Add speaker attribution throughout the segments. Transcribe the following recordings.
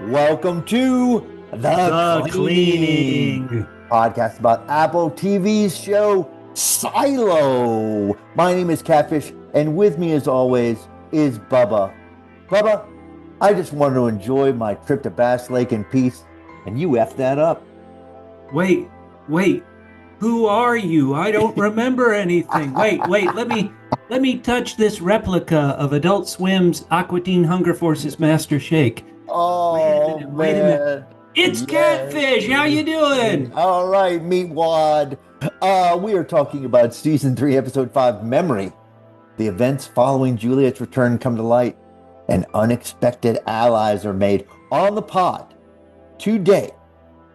Speaker 1: Welcome to
Speaker 2: The Cleaning
Speaker 1: podcast about Apple TV's show Silo. My name is Catfish, and with me, as always, is Bubba. Bubba, I just wanted to enjoy my trip to Bass Lake in peace, and you effed that up.
Speaker 2: Wait, who are you? I don't remember anything. Wait, let me touch this replica of Adult Swim's Aqua Teen Hunger Force's Master Shake.
Speaker 1: Oh,
Speaker 2: Wait a minute. It's Catfish. How you doing?
Speaker 1: All right, meatwad. We are talking about season 3, episode 5, Memory. The events following Juliet's return come to light, and unexpected allies are made on the pod. Today,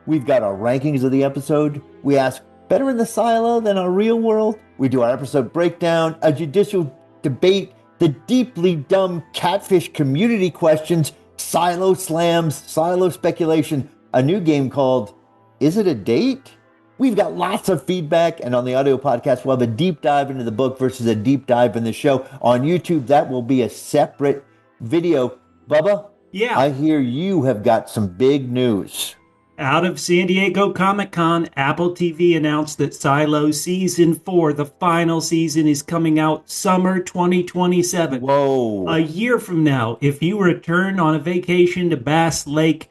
Speaker 1: we've got our rankings of the episode. We ask, better in the silo than our real world? We do our episode breakdown, a judicial debate, the deeply dumb Catfish community questions, Silo slams, Silo speculation, a new game called Is It a Date? We've got lots of feedback, and on the audio podcast, we'll have a deep dive into the book versus a deep dive in the show. On YouTube, that will be a separate video. Bubba?
Speaker 2: Yeah.
Speaker 1: I hear you have got some big news.
Speaker 2: Out of San Diego Comic-Con, Apple TV announced that Silo Season 4, the final season, is coming out summer 2027.
Speaker 1: Whoa.
Speaker 2: A year from now, if you return on a vacation to Bass Lake,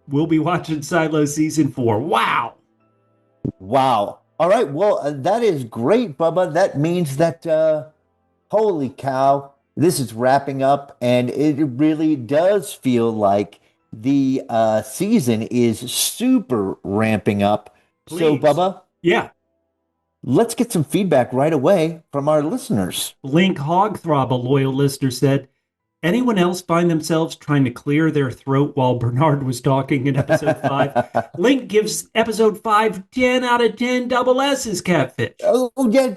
Speaker 2: we'll be watching Silo Season 4. Wow.
Speaker 1: Wow. All right. Well, that is great, Bubba. That means that, holy cow, this is wrapping up, and it really does feel like the season is super ramping up.
Speaker 2: Please.
Speaker 1: So, Bubba,
Speaker 2: Yeah.
Speaker 1: let's get some feedback right away from our listeners.
Speaker 2: Link Hogthrob, a loyal listener, said, anyone else find themselves trying to clear their throat while Bernard was talking in episode 5? Link gives episode 5 10 out of 10 double S's, Catfish.
Speaker 1: Oh, yeah,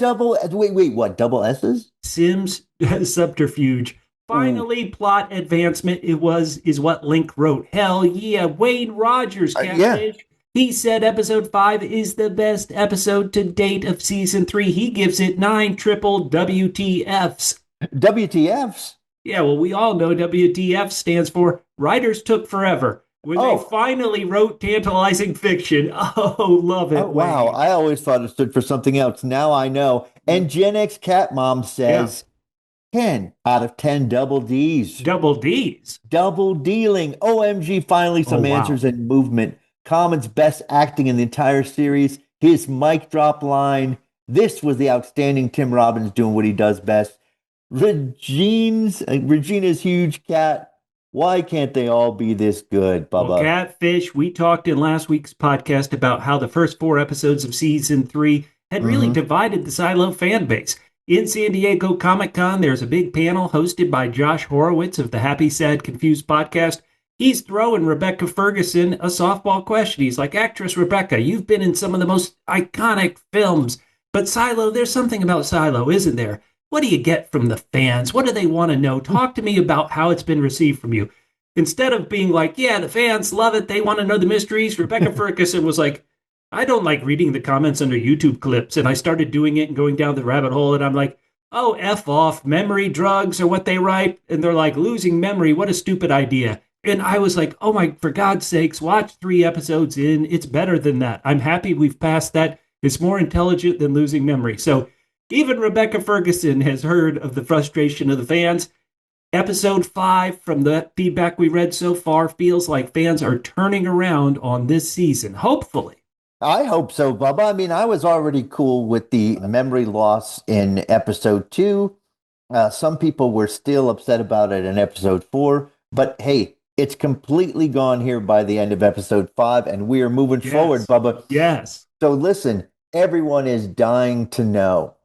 Speaker 1: wait, what, double S's?
Speaker 2: Sims subterfuge. Finally, plot advancement is what Link wrote. Hell yeah, Wayne Rogers, Catfish.
Speaker 1: Yeah.
Speaker 2: He said episode 5 is the best episode to date of season 3. He gives it 9 triple WTFs.
Speaker 1: WTFs?
Speaker 2: Yeah, well, we all know WTF stands for Writers Took Forever. When they finally wrote tantalizing fiction. Oh, love it.
Speaker 1: Oh, wow.
Speaker 2: Wayne.
Speaker 1: I always thought it stood for something else. Now I know. And Gen X Cat Mom says 10 out of 10 double Ds.
Speaker 2: Double D's.
Speaker 1: Double dealing. OMG, finally some answers and movement. Common's best acting in the entire series. His mic drop line. This was the outstanding Tim Robbins doing what he does best. Regina's huge cat. Why can't they all be this good, Bubba?
Speaker 2: Well, Catfish, we talked in last week's podcast about how the first 4 episodes of season 3 had really divided the Silo fan base. In San Diego Comic-Con, there's a big panel hosted by Josh Horowitz of the Happy, Sad, Confused podcast. He's throwing Rebecca Ferguson a softball question. He's like, actress Rebecca, you've been in some of the most iconic films, but Silo, there's something about Silo, isn't there? What do you get from the fans? What do they want to know? Talk to me about how it's been received from you. Instead of being like, yeah, the fans love it, they want to know the mysteries, Rebecca Ferguson was like, I don't like reading the comments under YouTube clips. And I started doing it and going down the rabbit hole. And I'm like, oh, F off. Memory drugs are what they write. And they're like, losing memory. What a stupid idea. And I was like, oh my, for God's sakes, watch 3 episodes in. It's better than that. I'm happy we've passed that. It's more intelligent than losing memory. So even Rebecca Ferguson has heard of the frustration of the fans. Episode 5, from the feedback we read so far, feels like fans are turning around on this season. Hopefully.
Speaker 1: I hope so, Bubba. I mean, I was already cool with the memory loss in episode 2. Some people were still upset about it in episode 4. But hey, it's completely gone here by the end of episode 5, and we are moving forward, Bubba.
Speaker 2: Yes.
Speaker 1: So listen, everyone is dying to know.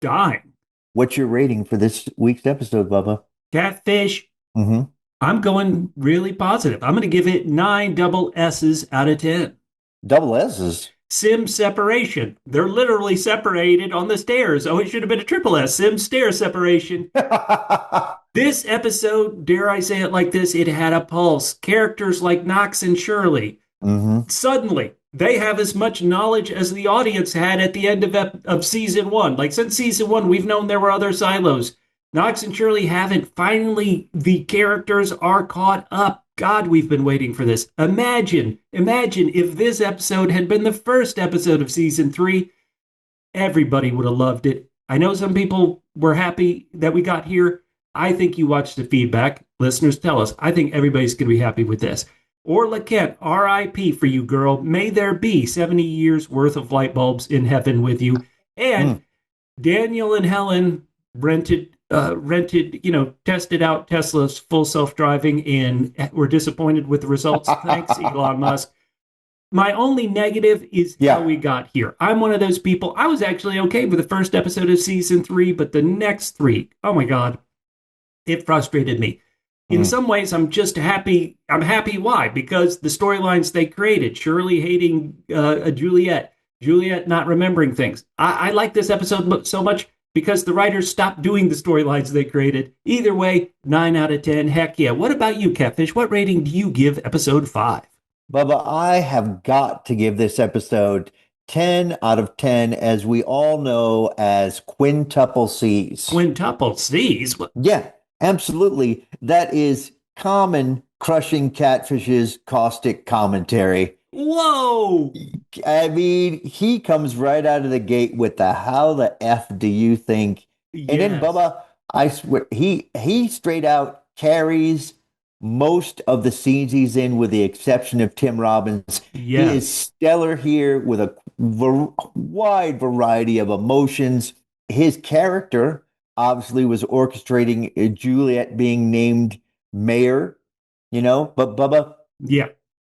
Speaker 2: Dying.
Speaker 1: What's your rating for this week's episode, Bubba?
Speaker 2: Catfish. I'm going really positive. I'm going to give it 9 double S's out of 10.
Speaker 1: Double S's?
Speaker 2: Sim separation. They're literally separated on the stairs. Oh, it should have been a triple S. Sim stair separation. This episode, dare I say it like this, it had a pulse. Characters like Knox and Shirley. Suddenly, they have as much knowledge as the audience had at the end of season 1. Like, since season 1, we've known there were other silos. Knox and Shirley haven't. Finally, the characters are caught up. God, we've been waiting for this. Imagine if this episode had been the first episode of season 3. Everybody would have loved it. I know some people were happy that we got here. I think you watched the feedback. Listeners, tell us. I think everybody's going to be happy with this. Orla Kent, R.I.P. for you, girl. May there be 70 years worth of light bulbs in heaven with you. And Daniel and Helen tested out Tesla's full self-driving and were disappointed with the results. Thanks, Elon Musk. My only negative is how we got here. I'm one of those people. I was actually okay with the first episode of season 3, but the next 3, oh my God, it frustrated me. In some ways, I'm just happy. I'm happy. Why? Because the storylines they created, Shirley hating Juliette not remembering things. I like this episode so much because the writers stopped doing the storylines they created. Either way, 9 out of 10. Heck yeah. What about you, Catfish? What rating do you give episode 5?
Speaker 1: Bubba, I have got to give this episode 10 out of 10, as we all know as quintuple C's.
Speaker 2: Quintuple C's? What?
Speaker 1: Yeah, absolutely. That is common crushing Catfish's caustic commentary.
Speaker 2: Whoa!
Speaker 1: I mean, he comes right out of the gate with the "how the F do you think?"
Speaker 2: Yes.
Speaker 1: And then Bubba, I swear, he straight out carries most of the scenes he's in, with the exception of Tim Robbins.
Speaker 2: Yes.
Speaker 1: He is stellar here with a wide variety of emotions. His character obviously was orchestrating Juliette being named mayor, but Bubba.
Speaker 2: Yeah.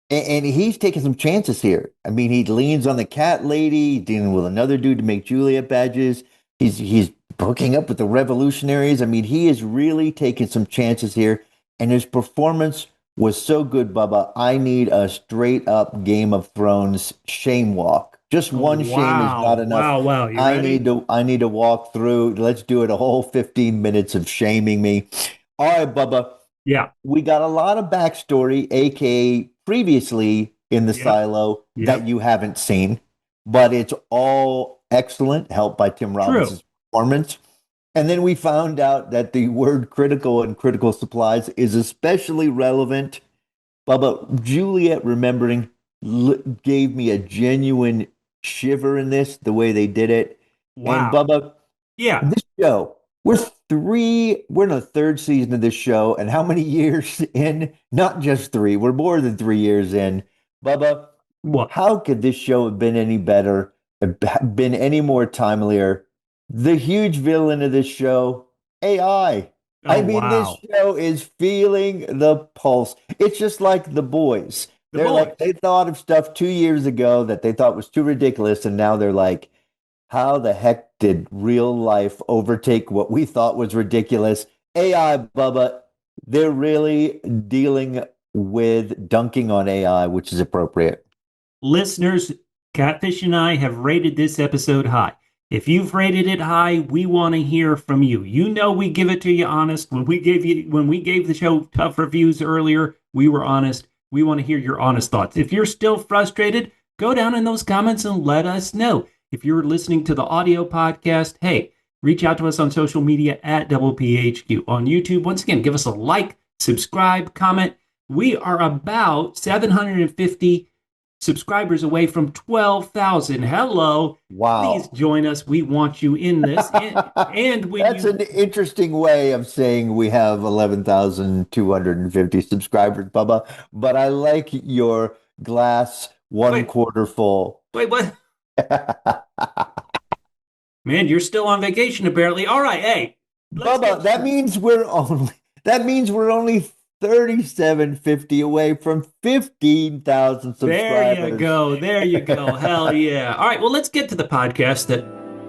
Speaker 1: And he's taking some chances here. I mean, he leans on the cat lady, dealing with another dude to make Juliette badges. He's hooking up with the revolutionaries. I mean, he is really taking some chances here. And his performance was so good, Bubba. I need a straight up Game of Thrones shame walk. Just one shame is not enough.
Speaker 2: Wow.
Speaker 1: I need to walk through. Let's do it a whole 15 minutes of shaming me. All right, Bubba.
Speaker 2: Yeah.
Speaker 1: We got a lot of backstory, aka previously in the silo, that you haven't seen, but it's all excellent, helped by Tim Robbins' performance. And then we found out that the word critical and critical supplies is especially relevant. Bubba, Juliette Remembering gave me a genuine shiver in this, the way they did it.
Speaker 2: Wow.
Speaker 1: And Bubba, this show, we're in the third season of this show, and how many years in? Not just 3. We're more than 3 years in. Bubba, how could this show have been any better, been any more timelier? The huge villain of this show, AI. This show is feeling the pulse. It's just like The Boys. They thought of stuff 2 years ago that they thought was too ridiculous, and now they're like, how the heck did real life overtake what we thought was ridiculous? AI, Bubba, they're really dealing with dunking on AI, which is appropriate.
Speaker 2: Listeners, Catfish and I have rated this episode high. If you've rated it high, we want to hear from you. We give it to you honest. When we gave the show tough reviews earlier, we were honest. We want to hear your honest thoughts. If you're still frustrated, go down in those comments and let us know. If you're listening to the audio podcast, hey, reach out to us on social media at PHQ. On YouTube, once again, give us a like, subscribe, comment. We are about 750 subscribers away from 12,000. Hello.
Speaker 1: Wow.
Speaker 2: Please join us. We want you in this. And
Speaker 1: that's an interesting way of saying we have 11,250 subscribers, Bubba. But I like your glass quarter full.
Speaker 2: Wait, what? Man, you're still on vacation, apparently. All right, hey.
Speaker 1: Bubba, that means we're only 3,750 away from 15,000 subscribers.
Speaker 2: There you go. Hell yeah. All right, well, let's get to the podcast that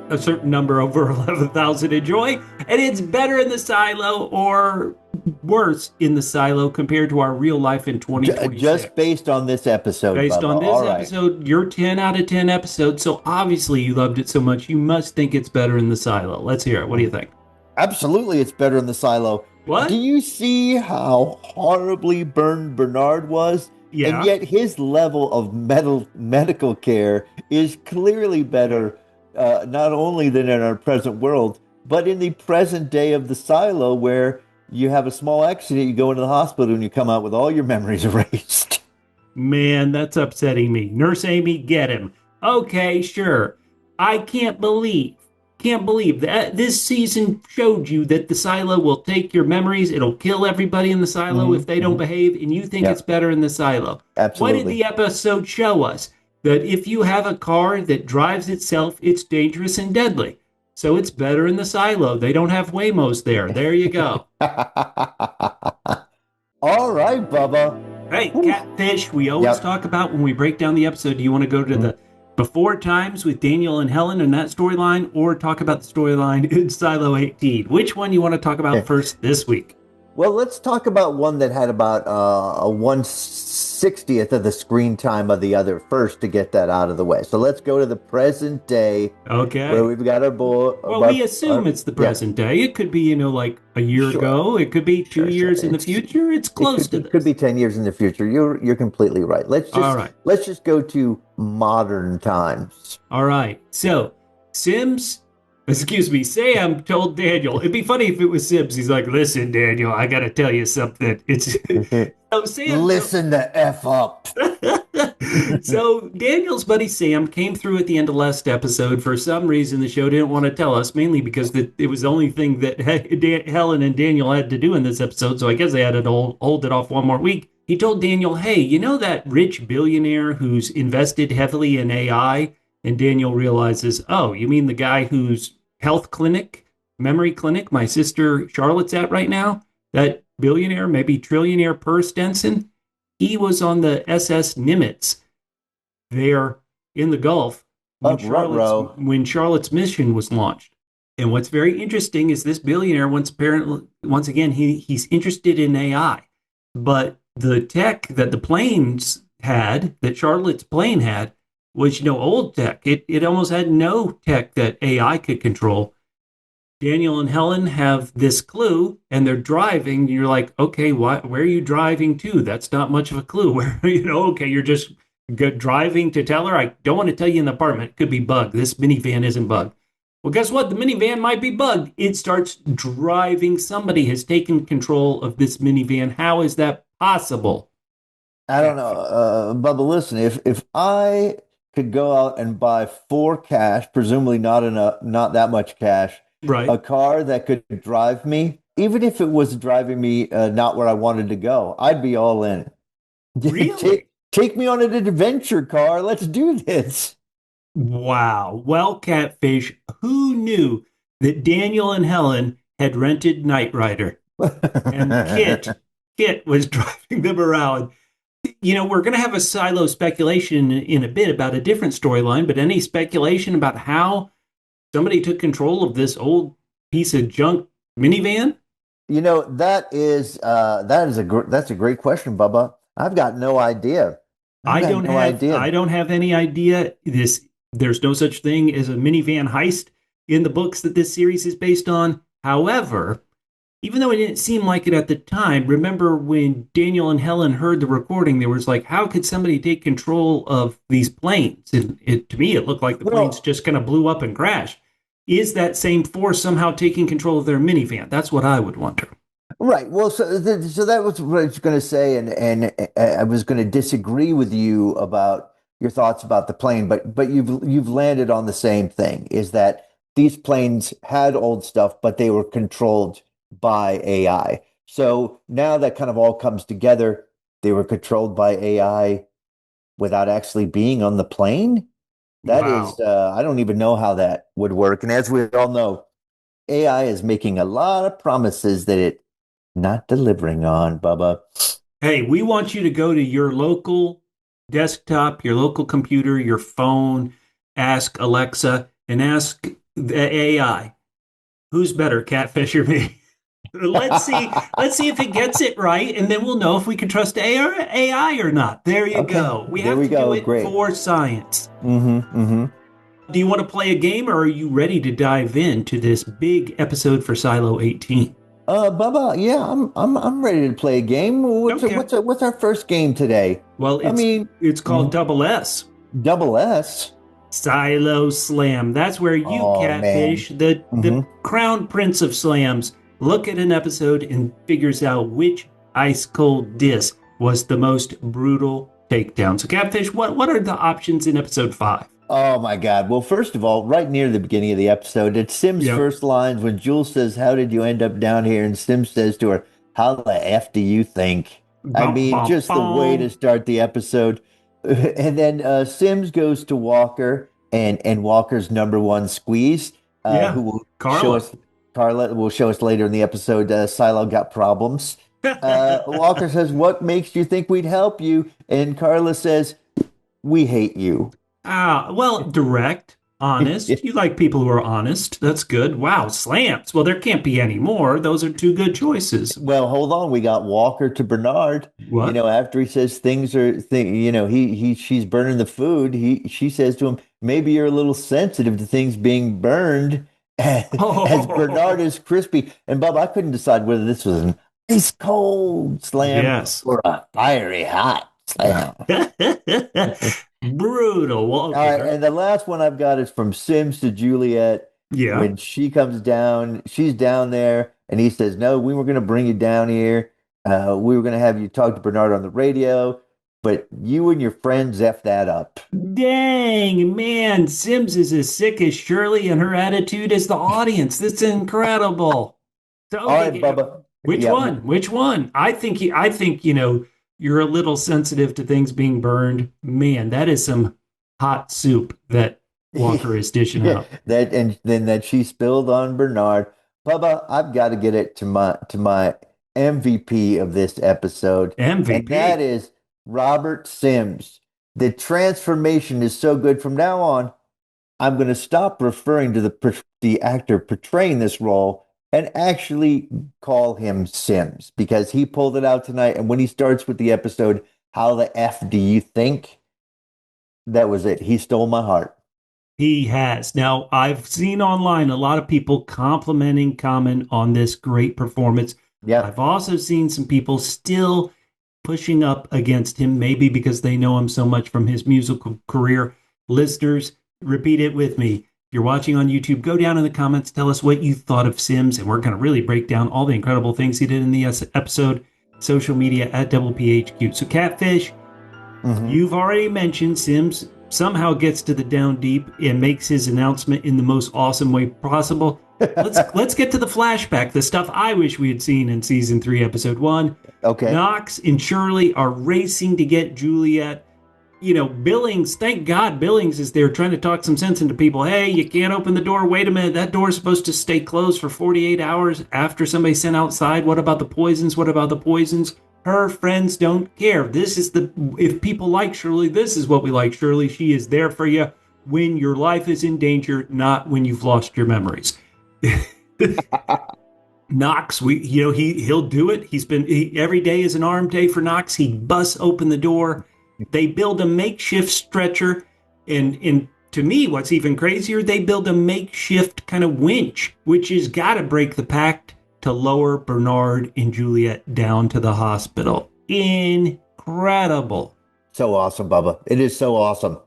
Speaker 2: a certain number over 11,000 enjoy. And it's better in the silo or worse in the silo compared to our real life in 2026.
Speaker 1: Just based on this episode,
Speaker 2: Based
Speaker 1: Bubba.
Speaker 2: on this episode, your 10 out of 10 episode. So obviously you loved it so much, you must think it's better in the silo. Let's hear it. What do you think?
Speaker 1: Absolutely, it's better in the silo.
Speaker 2: What?
Speaker 1: Do you see how horribly burned Bernard was?
Speaker 2: Yeah.
Speaker 1: And yet his level of medical care is clearly better, not only than in our present world, but in the present day of the silo, where you have a small accident, you go into the hospital, and you come out with all your memories erased.
Speaker 2: Man, that's upsetting me. Nurse Amy, get him. Okay, sure. I can't believe that this season showed you that the silo will take your memories. It'll kill everybody in the silo if they don't behave, and you think it's better in the silo. What did
Speaker 1: Absolutely.
Speaker 2: the episode show us? That if you have a car that drives itself, it's dangerous and deadly. So it's better in the silo. They don't have Waymos there. There you go.
Speaker 1: All right, Bubba.
Speaker 2: Hey, Catfish, we always talk about when we break down the episode. Do you want to go to the before times with Daniel and Helen and that storyline, or talk about the storyline in Silo 18? Which one you want to talk about first this week?
Speaker 1: Well, let's talk about one that had about a 1/60th of the screen time of the other first to get that out of the way. So let's go to the present day.
Speaker 2: Okay.
Speaker 1: Where we've got our boy.
Speaker 2: Well, we assume it's the present day. It could be, like a year ago. It could be 2 years in the future. It's close to this.
Speaker 1: It could be 10 years in the future. You're completely right. Let's just go to modern times.
Speaker 2: All right. So Sam told Daniel. It'd be funny if it was Sims. He's like, "Listen, Daniel, I gotta tell you something." So Sam.
Speaker 1: Listen the F up.
Speaker 2: So Daniel's buddy Sam came through at the end of last episode. For some reason, the show didn't want to tell us, mainly because it was the only thing that Helen and Daniel had to do in this episode. So I guess they had to hold it off one more week. He told Daniel, "Hey, you know that rich billionaire who's invested heavily in AI?" And Daniel realizes, "Oh, you mean the guy whose memory clinic, my sister Charlotte's at right now? That billionaire, maybe trillionaire Per Stenson? He was on the SS Nimitz there in the Gulf when Charlotte's mission was launched." And what's very interesting is this billionaire, once again, he's interested in AI. But the tech that the planes had, that Charlotte's plane had, was, old tech. It almost had no tech that AI could control. Daniel and Helen have this clue, and they're driving. You're like, okay, where are you driving to? That's not much of a clue. Okay, you're just driving to tell her. I don't want to tell you in the apartment. It could be bugged. This minivan isn't bugged. Well, guess what? The minivan might be bugged. It starts driving. Somebody has taken control of this minivan. How is that possible?
Speaker 1: I don't know, Bubba. Listen, if I could go out and buy for cash, presumably not that much cash,
Speaker 2: right,
Speaker 1: a car that could drive me, even if it was driving me not where I wanted to go, I'd be all in.
Speaker 2: Really?
Speaker 1: Take me on an adventure car. Let's do this.
Speaker 2: Wow. Well, Catfish, who knew that Daniel and Helen had rented Knight Rider? And Kit was driving them around. We're going to have a silo speculation in a bit about a different storyline, but any speculation about how somebody took control of this old piece of junk minivan?
Speaker 1: That's a great question, Bubba. I've got no idea.
Speaker 2: I don't have any idea. There's no such thing as a minivan heist in the books that this series is based on. However, even though it didn't seem like it at the time, remember when Daniel and Helen heard the recording, there was like, how could somebody take control of these planes? And to me, it looked like the planes just kind of blew up and crashed. Is that same force somehow taking control of their minivan? That's what I would wonder.
Speaker 1: Right. Well, so that was what I was going to say, and I was going to disagree with you about your thoughts about the plane, but you've landed on the same thing, is that these planes had old stuff, but they were controlled by AI. So now that kind of all comes together. They were controlled by AI without actually being on the plane. That is, I don't even know how that would work. And as we all know, AI is making a lot of promises that it's not delivering on, Bubba.
Speaker 2: Hey, we want you to go to your local desktop, your local computer, your phone, ask Alexa, and ask the AI, who's better, Catfish or me? Let's see if it gets it right, and then we'll know if we can trust AI or not. There you go. We have to do it for science.
Speaker 1: Mm-hmm.
Speaker 2: Do you want to play a game, or are you ready to dive into this big episode for Silo 18?
Speaker 1: Bubba, yeah, I'm ready to play a game. What's our first game today?
Speaker 2: Well, it's called Double S.
Speaker 1: Double S?
Speaker 2: Silo Slam. That's where you, Catfish, the crown prince of slams, look at an episode and figures out which ice cold diss was the most brutal takedown. So, Catfish, what are the options in episode 5?
Speaker 1: Oh my God. Well, first of all, right near the beginning of the episode, it's Sim's
Speaker 2: Yep.
Speaker 1: first lines when Jules says, "How did you end up down here?" And Sim says to her, "How the F do you think?" I
Speaker 2: Bum,
Speaker 1: mean,
Speaker 2: bum,
Speaker 1: just the way to
Speaker 2: bum.
Speaker 1: start the episode. And then Sims goes to Walker and Walker's number one squeeze, who
Speaker 2: Yeah.
Speaker 1: will show
Speaker 2: Carla.
Speaker 1: us, Carla will show us later in the episode, Silo got problems. Walker says, "What makes you think we'd help you?" And Carla says, "We hate you."
Speaker 2: Well, direct, honest. You like people who are honest. That's good. Wow, slams. Well, there can't be any more. Those are two good choices.
Speaker 1: Well, hold on. We got Walker to Bernard.
Speaker 2: What?
Speaker 1: After he says she's burning the food. She says to him, "Maybe you're a little sensitive to things being burned." As Bernard
Speaker 2: Oh,
Speaker 1: is crispy. And Bob, I couldn't decide whether this was an ice cold slam
Speaker 2: yes.
Speaker 1: or a fiery hot slam.
Speaker 2: Brutal. Well,
Speaker 1: All
Speaker 2: okay.
Speaker 1: right, and the last one I've got is from Sims to Juliet.
Speaker 2: Yeah.
Speaker 1: When she comes down, she's down there, and he says, "No, we were going to bring you down here. We were going to have you talk to Bernard on the radio, but you and your friends F that up."
Speaker 2: Dang, man. Sims is as sick as Shirley, and her attitude is the audience. That's incredible. So,
Speaker 1: All
Speaker 2: okay,
Speaker 1: right, Bubba.
Speaker 2: which
Speaker 1: Yeah.
Speaker 2: one? Which one? I think, you're a little sensitive to things being burned. Man, that is some hot soup that Walker is dishing
Speaker 1: Yeah,
Speaker 2: out.
Speaker 1: that and then that she spilled on Bernard. Bubba, I've got to get it to my MVP of this episode, and that
Speaker 2: MVP.
Speaker 1: is Robert Sims. The transformation is so good. From now on, I'm going to stop referring to the actor portraying this role and actually call him Sims because he pulled it out tonight. And when he starts with the episode, "How the F do you think?" That was it. He stole my heart.
Speaker 2: He has. Now, I've seen online a lot of people comment on this great performance.
Speaker 1: Yep.
Speaker 2: I've also seen some people still pushing up against him, maybe because they know him so much from his musical career. Listeners, repeat it with me. If you're watching on YouTube, go down in the comments, tell us what you thought of Sims, and we're going to really break down all the incredible things he did in the episode. Social media at WPHQ. So, Catfish,
Speaker 1: Hmm.
Speaker 2: you've already mentioned Sims somehow gets to the down deep and makes his announcement in the most awesome way possible. Let's get to the flashback, the stuff I wish we had seen in season 3, episode 1.
Speaker 1: Okay.
Speaker 2: Knox and Shirley are racing to get Juliet. Billings, thank God Billings is there trying to talk some sense into people. Hey, you can't open the door. Wait a minute. That door is supposed to stay closed for 48 hours after somebody's sent outside. What about the poisons? What about the poisons? Her friends don't care. If people like Shirley, this is what we like Shirley. She is there for you when your life is in danger, not when you've lost your memories. Knox, he'll do it. Every day is an arm day for Knox. He busts open the door. They build a makeshift stretcher, and to me, what's even crazier, they build a makeshift kind of winch, which has got to break the pact to lower Bernard and Juliet down to the hospital. Incredible.
Speaker 1: So awesome, Bubba. It is so awesome.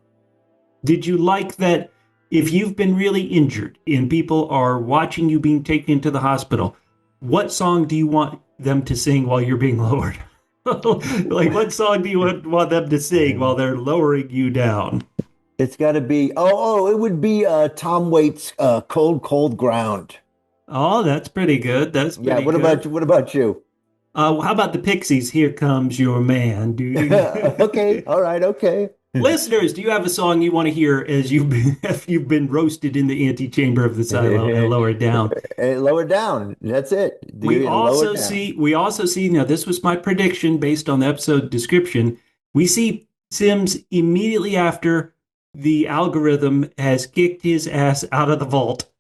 Speaker 2: Did you like that? If you've been really injured and people are watching you being taken to the hospital, what song do you want them to sing while you're being lowered? Like, what song do you want them to sing while they're lowering you down?
Speaker 1: It's got to be. It would be Tom Waits' "Cold, Cold Ground."
Speaker 2: Oh, that's pretty good. That's
Speaker 1: Yeah.
Speaker 2: pretty
Speaker 1: What about
Speaker 2: good.
Speaker 1: you? What about you?
Speaker 2: How about the Pixies? Here comes your man,
Speaker 1: Okay.
Speaker 2: dude.
Speaker 1: All right. Okay.
Speaker 2: Listeners, do you have a song you want to hear as if you've been roasted in the antechamber of the silo and lowered down?
Speaker 1: Lower down. That's it.
Speaker 2: We
Speaker 1: Lower
Speaker 2: also
Speaker 1: down.
Speaker 2: see we also see now this was my prediction based on the episode description. We see Sims immediately after the algorithm has kicked his ass out of the vault.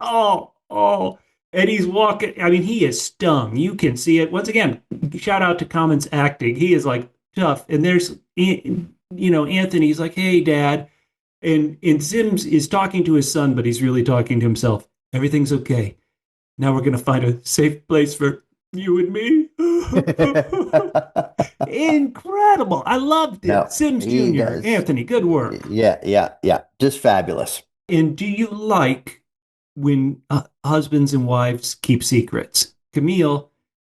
Speaker 2: Oh, and he's walking. I mean, he is stung. You can see it. Once again, shout out to Common's acting. He is like tough. And there's Anthony's like, "Hey, Dad," and Sims is talking to his son, but he's really talking to himself. Everything's okay. Now we're going to find a safe place for you and me. Incredible. I loved
Speaker 1: No,
Speaker 2: it. Sims
Speaker 1: he
Speaker 2: Jr.,
Speaker 1: does.
Speaker 2: Anthony, good work.
Speaker 1: Yeah. Yeah. Yeah. Just fabulous.
Speaker 2: And do you like when husbands and wives keep secrets. Camille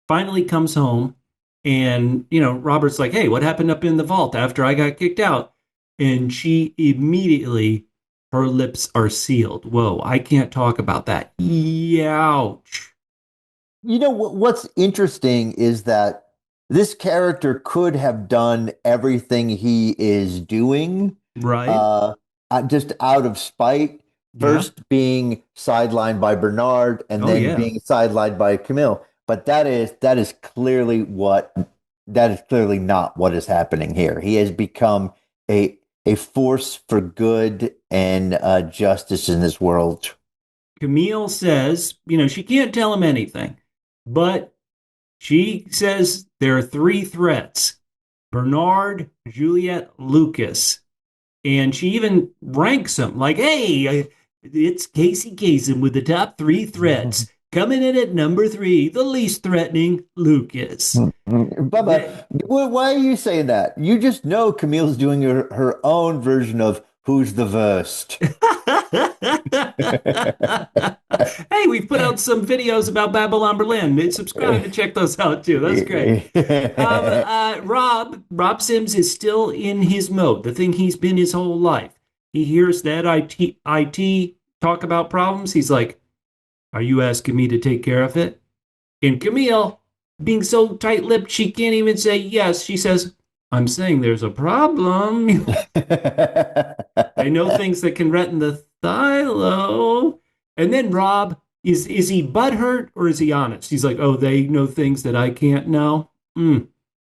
Speaker 2: finally comes home, and Robert's like, "Hey, what happened up in the vault after I got kicked out?" And she immediately, her lips are sealed. Whoa, I can't talk about that. Ouch.
Speaker 1: What's interesting is that this character could have done everything he is doing,
Speaker 2: Right?
Speaker 1: uh, just out of spite.
Speaker 2: Yeah.
Speaker 1: First being sidelined by Bernard, and
Speaker 2: Oh
Speaker 1: then
Speaker 2: yeah.
Speaker 1: being sidelined by Camille. But that is clearly not what is happening here. He has become a force for good and justice in this world.
Speaker 2: Camille says, she can't tell him anything, but she says there are three threats: Bernard, Juliette, Lucas. And she even ranks them like, hey, it's Casey Kasem with the top three threats. Coming in at number 3, the least threatening, Lucas.
Speaker 1: Bubba, why are you saying that? You just know Camille's doing her own version of Who's the Worst.
Speaker 2: Hey, we've put out some videos about Babylon Berlin. Subscribe and check those out too. That's great. Rob Sims is still in his mode, the thing he's been his whole life. He hears that IT talk about problems. He's like, "Are you asking me to take care of it?" And Camille, being so tight-lipped, she can't even say yes. She says, "I'm saying there's a problem." I know things that can threaten the silo. And then Rob, is he butthurt or is he honest? He's like, "Oh, they know things that I can't know." Mm,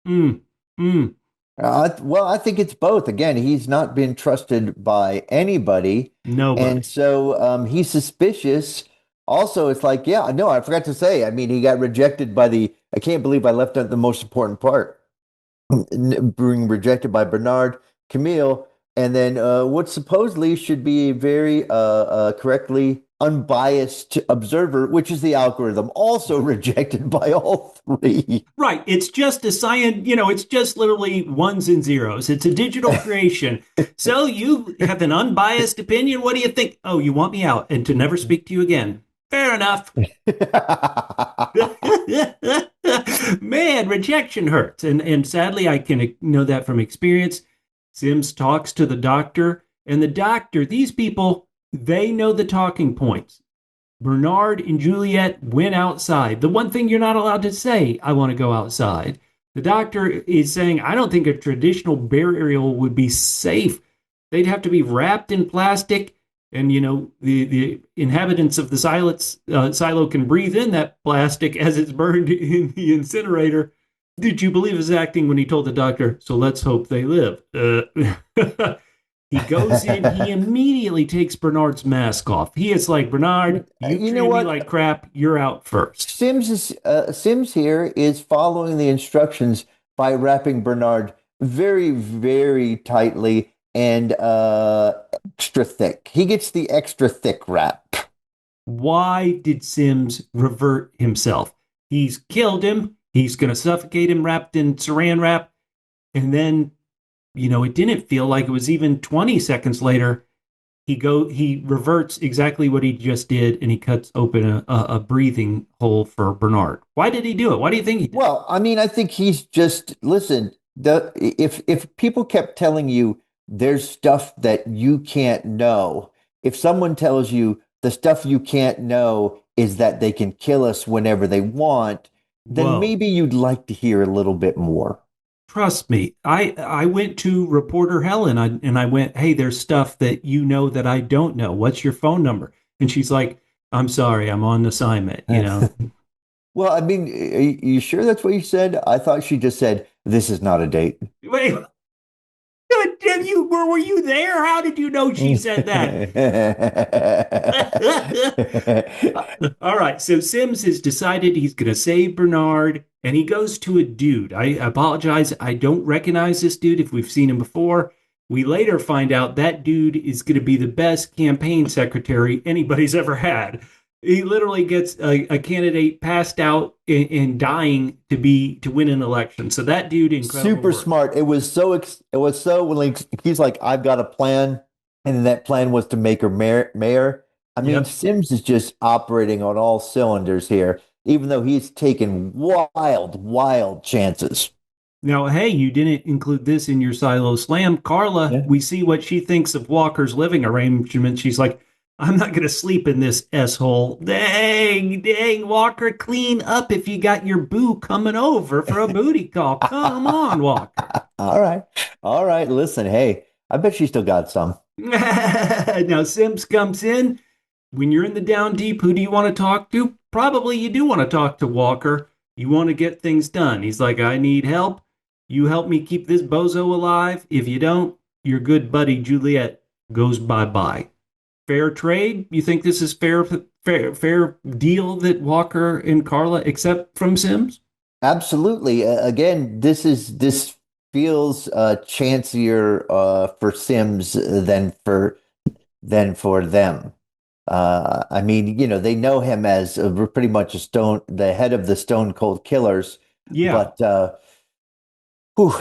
Speaker 2: mm, mm.
Speaker 1: Well, I think it's both. Again, he's not been trusted by anybody.
Speaker 2: Nobody.
Speaker 1: And so he's suspicious. Also, it's like, yeah, no, I forgot to say. I mean, he got rejected by I can't believe I left out the most important part. Being rejected by Bernard, Camille, and then what supposedly should be a very correctly unbiased observer, which is the algorithm, also rejected by all three.
Speaker 2: Right. It's just a science, it's just literally ones and zeros. It's a digital creation. So you have an unbiased opinion. What do you think? Oh, you want me out and to never speak to you again. Fair enough. Man, rejection hurts. And sadly, I can know that from experience. Sims talks to the doctor, and the doctor, these people, they know the talking points. Bernard and Juliette went outside. The one thing you're not allowed to say, "I want to go outside." The doctor is saying, "I don't think a traditional burial would be safe. They'd have to be wrapped in plastic, and the inhabitants of the silo can breathe in that plastic as it's burned in the incinerator." Did you believe his acting when he told the doctor, "So let's hope they live"? He goes in, he immediately takes Bernard's mask off. He is like, "Bernard, you treated me like crap. You're out first."
Speaker 1: Sims here is following the instructions by wrapping Bernard very, very tightly and extra thick. He gets the extra thick wrap.
Speaker 2: Why did Sims revert himself? He's killed him. He's going to suffocate him wrapped in saran wrap. And then, it didn't feel like it was even 20 seconds later. He reverts exactly what he just did, and he cuts open a breathing hole for Bernard. Why did he do it? Why do you think he did?
Speaker 1: Well, I mean, I think he's just listen. If people kept telling you there's stuff that you can't know, if someone tells you the stuff you can't know is that they can kill us whenever they want, then
Speaker 2: Whoa.
Speaker 1: maybe you'd like to hear a little bit more.
Speaker 2: Trust me, I went to reporter Helen and I went, "Hey, there's stuff that you know that I don't know. What's your phone number?" And she's like, "I'm sorry, I'm on assignment."
Speaker 1: Well, I mean, are you sure that's what you said? I thought she just said, "This is not a date."
Speaker 2: Wait, were you there? How did you know she said that? All right, so Sims has decided he's going to save Bernard, and he goes to a dude. I apologize, I don't recognize this dude if we've seen him before. We later find out that dude is going to be the best campaign secretary anybody's ever had. He literally gets a candidate passed out and dying to win an election. So that dude, incredible
Speaker 1: Super
Speaker 2: work.
Speaker 1: smart. It was so when he's like, "I've got a plan," and then that plan was to make her mayor. I mean,
Speaker 2: Yep.
Speaker 1: Sims is just operating on all cylinders here, even though he's taken wild, wild chances.
Speaker 2: Now, hey, you didn't include this in your Silo Slam. Carla,
Speaker 1: Yeah.
Speaker 2: we see what she thinks of Walker's living arrangement. She's like, I'm not going to sleep in this S-hole. Dang, dang, Walker, clean up if you got your boo coming over for a booty call. Come on, Walker.
Speaker 1: All right. All right. Listen, hey, I bet she still got some.
Speaker 2: Now, Sims comes in. When you're in the down deep, who do you want to talk to? Probably you do want to talk to Walker. You want to get things done. He's like, I need help. You help me keep this bozo alive. If you don't, your good buddy Juliette goes bye bye. Fair trade? You think this is fair deal that Walker and Carla accept from Sims?
Speaker 1: Absolutely. Again, this feels chancier for Sims than for them. I mean, they know him as pretty much the head of the Stone Cold Killers,
Speaker 2: Yeah.
Speaker 1: but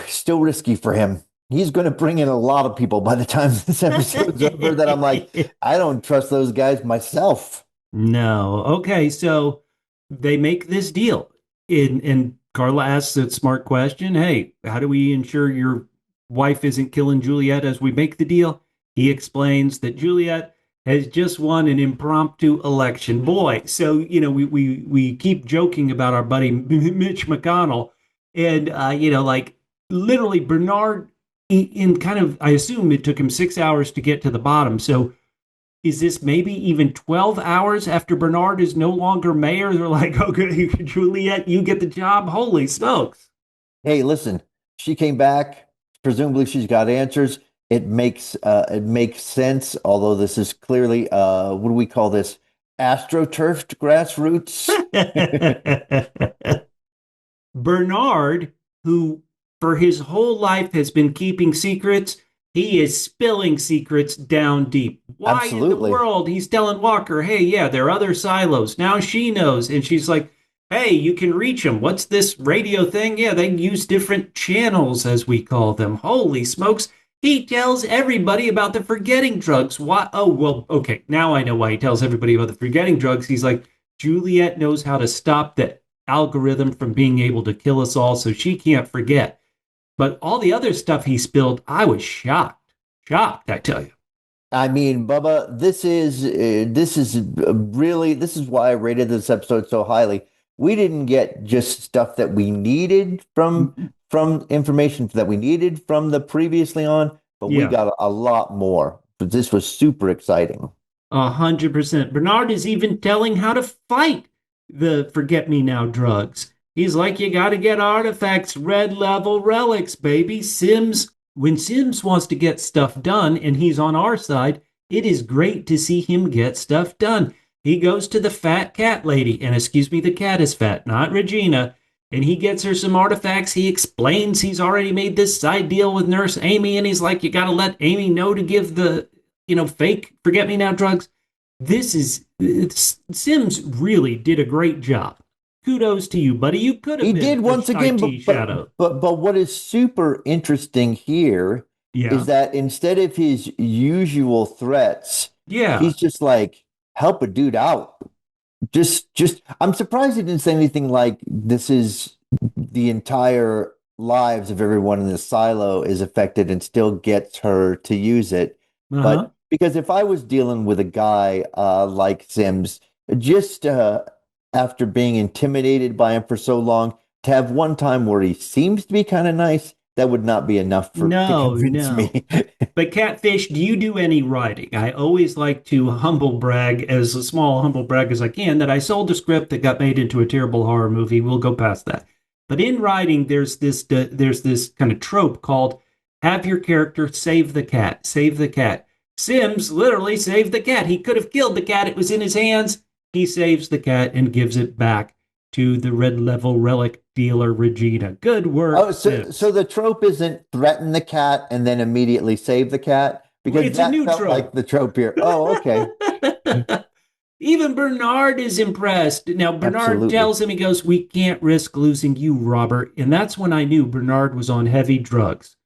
Speaker 1: still risky for him. He's going to bring in a lot of people by the time this episode's over that I'm like, I don't trust those guys myself.
Speaker 2: No. Okay, so they make this deal. And Carla asks a smart question. Hey, how do we ensure your wife isn't killing Juliet as we make the deal? He explains that Juliet has just won an impromptu election. Boy, so we keep joking about our buddy Mitch McConnell, and like literally Bernard in kind of, I assume it took him 6 hours to get to the bottom. So is this maybe even 12 hours after Bernard is no longer mayor? They're like, okay, Juliet, you get the job. Holy smokes.
Speaker 1: Hey, listen, she came back. Presumably, she's got answers. It makes sense. Although this is clearly what do we call this? Astroturfed grassroots.
Speaker 2: Bernard, who for his whole life has been keeping secrets, he is spilling secrets down deep. Why in the
Speaker 1: Absolutely.
Speaker 2: world? He's telling Walker, hey, yeah, there are other silos. Now she knows. And she's like, hey, you can reach them. What's this radio thing? Yeah, they use different channels, as we call them. Holy smokes. He tells everybody about the forgetting drugs. Why? Oh, well, okay. Now I know why he tells everybody about the forgetting drugs. He's like, Juliet knows how to stop the algorithm from being able to kill us all, so she can't forget. But all the other stuff he spilled, I was shocked. Shocked, I tell you.
Speaker 1: I mean, Bubba, this is why I rated this episode so highly. We didn't get just stuff that we needed from information that we needed from the previously on, but we
Speaker 2: Yeah,
Speaker 1: got a lot more. But this was super exciting.
Speaker 2: 100%. Bernard is even telling how to fight the forget me now drugs. He's like, you got to get artifacts, red level relics, baby. When Sims wants to get stuff done and he's on our side, it is great to see him get stuff done. He goes to the fat cat lady, and excuse me, the cat is fat, not Regina, and he gets her some artifacts. He explains he's already made this side deal with Nurse Amy, and he's like, you got to let Amy know to give the, fake forget me now drugs. Sims really did a great job. Kudos to you, buddy. You could
Speaker 1: He
Speaker 2: have been
Speaker 1: did
Speaker 2: a
Speaker 1: once again,
Speaker 2: IT shadow.
Speaker 1: but what is super interesting here is
Speaker 2: Yeah.
Speaker 1: that instead of his usual threats,
Speaker 2: Yeah.
Speaker 1: he's just like, help a dude out. Just I'm surprised he didn't say anything like this is the entire lives of everyone in the silo is affected and still gets her to use it.
Speaker 2: Uh-huh.
Speaker 1: But because if I was dealing with a guy like Sims, just after being intimidated by him for so long, to have one time where he seems to be kind of nice, that would not be enough for to
Speaker 2: No,
Speaker 1: convince
Speaker 2: no.
Speaker 1: me.
Speaker 2: But Catfish, do you do any writing? I always like to humble brag, as a small humble brag as I can, that I sold a script that got made into a terrible horror movie. We'll go past that. But in writing, there's this kind of trope called have your character save the cat, save the cat. Sims literally saved the cat. He could have killed the cat. It was in his hands. He saves the cat and gives it back to the red level relic dealer Regina. Good work,
Speaker 1: Oh, so
Speaker 2: Sims.
Speaker 1: the trope isn't threaten the cat and then immediately save the cat because
Speaker 2: It's a
Speaker 1: that
Speaker 2: new
Speaker 1: felt like
Speaker 2: trope.
Speaker 1: the trope here. Oh, okay.
Speaker 2: Even Bernard is impressed. Now, Bernard
Speaker 1: Absolutely.
Speaker 2: tells him, he goes, we can't risk losing you, Robert. And that's when I knew Bernard was on heavy drugs.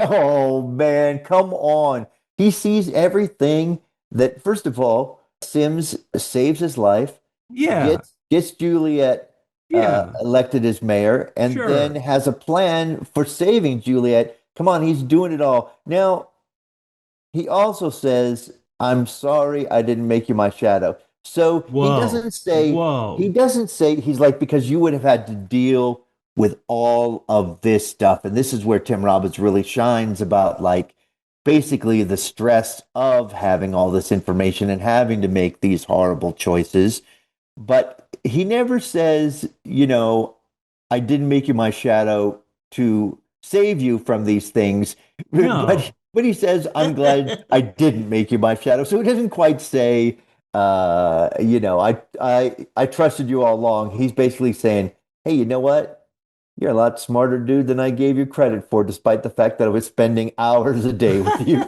Speaker 1: Oh man, come on. He sees everything that, first of all, Sims saves his life,
Speaker 2: Yeah,
Speaker 1: gets Juliet
Speaker 2: yeah,
Speaker 1: elected as mayor, and then
Speaker 2: sure.
Speaker 1: has a plan for saving Juliet. Come on, he's doing it all. Now, he also says, "I'm sorry I didn't make you my shadow." So
Speaker 2: Whoa,
Speaker 1: he
Speaker 2: whoa.
Speaker 1: doesn't say, he's like, because you would have had to deal with all of this stuff. And this is where Tim Robbins really shines about like basically the stress of having all this information and having to make these horrible choices. But he never says, I didn't make you my shadow to save you from these things.
Speaker 2: No.
Speaker 1: But he says, I'm glad I didn't make you my shadow. So he doesn't quite say, I trusted you all along. He's basically saying, hey, you know what? You're a lot smarter dude than I gave you credit for, despite the fact that I was spending hours a day with you.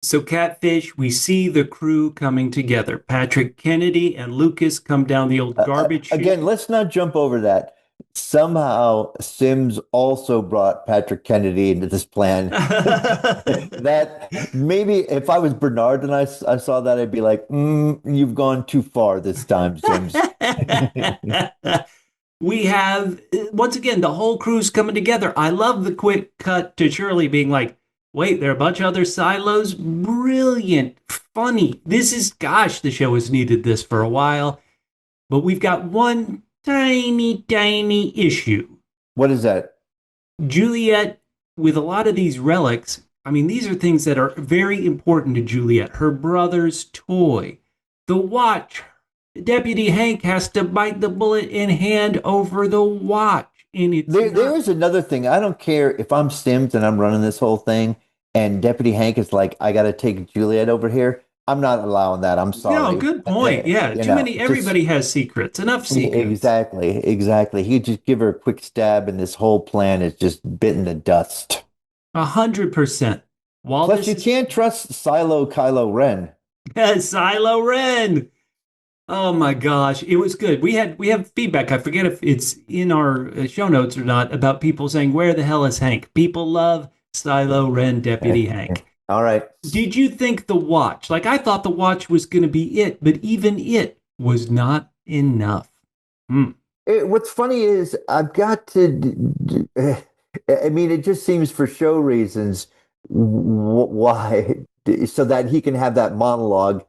Speaker 2: So, Catfish, we see the crew coming together. Patrick Kennedy and Lucas come down the old garbage
Speaker 1: Again,
Speaker 2: chute.
Speaker 1: let's not jump over that. Somehow, Sims also brought Patrick Kennedy into this plan. That maybe if I was Bernard and I saw that, I'd be like, you've gone too far this time, Sims.
Speaker 2: We have, once again, the whole crew's coming together. I love the quick cut to Shirley being like, wait, there are a bunch of other silos? Brilliant, funny. This is, gosh, the show has needed this for a while. But we've got one tiny, tiny issue.
Speaker 1: What is that?
Speaker 2: Juliet, with a lot of these relics, I mean, these are things that are very important to Juliet. Her brother's toy, the watch. Deputy Hank has to bite the bullet and hand over the watch. And it's
Speaker 1: There
Speaker 2: not.
Speaker 1: is another thing. I don't care if I'm Sims and I'm running this whole thing, and Deputy Hank is like, I got to take Juliet over here. I'm not allowing that. I'm
Speaker 2: No,
Speaker 1: sorry.
Speaker 2: good point. Yeah, too many.
Speaker 1: Just
Speaker 2: Everybody has secrets. Enough secrets.
Speaker 1: exactly, exactly. He just give her a quick stab, and this whole plan is just bitten to dust.
Speaker 2: 100%. While
Speaker 1: Plus,
Speaker 2: this
Speaker 1: you
Speaker 2: is
Speaker 1: can't trust Silo Kylo Ren.
Speaker 2: Silo Ren. Oh my gosh, it was good. We have feedback. I forget if it's in our show notes or not about people saying, "Where the hell is Hank?" People love Silo Ren Deputy Hank.
Speaker 1: All right.
Speaker 2: Did you think the watch? Like I thought the watch was going to be it, but even it was not enough. Hmm.
Speaker 1: What's funny is I've got to. I mean, it just seems for show reasons why, so that he can have that monologue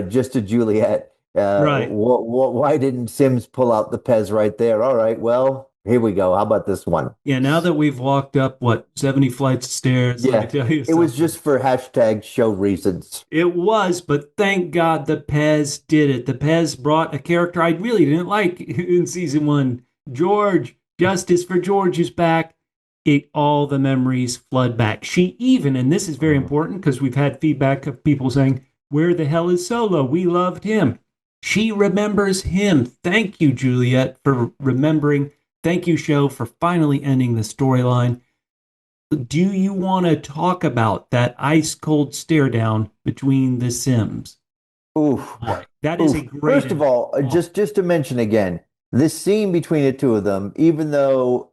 Speaker 1: just to Juliet.
Speaker 2: Right.
Speaker 1: Why didn't Sims pull out the Pez right there? All right, well, here we go. How about this one?
Speaker 2: Yeah. Now that we've walked up 70 flights of stairs, let me
Speaker 1: Yeah,
Speaker 2: tell you
Speaker 1: it was
Speaker 2: something.
Speaker 1: just for hashtag show reasons.
Speaker 2: It was, but thank God the Pez did it. The Pez brought a character I really didn't like in season 1. George, Justice for George is back. All the memories flood back. She even, and this is very important because we've had feedback of people saying, where the hell is Solo? We loved him. She remembers him. Thank you, Juliet, for remembering. Thank you, show, for finally ending the storyline. Do you want to talk about that ice cold stare down between the Sims?
Speaker 1: Oof.
Speaker 2: Boy, that is a
Speaker 1: Oof.
Speaker 2: great.
Speaker 1: First of all,
Speaker 2: Oh,
Speaker 1: just to mention again, this scene between the two of them, even though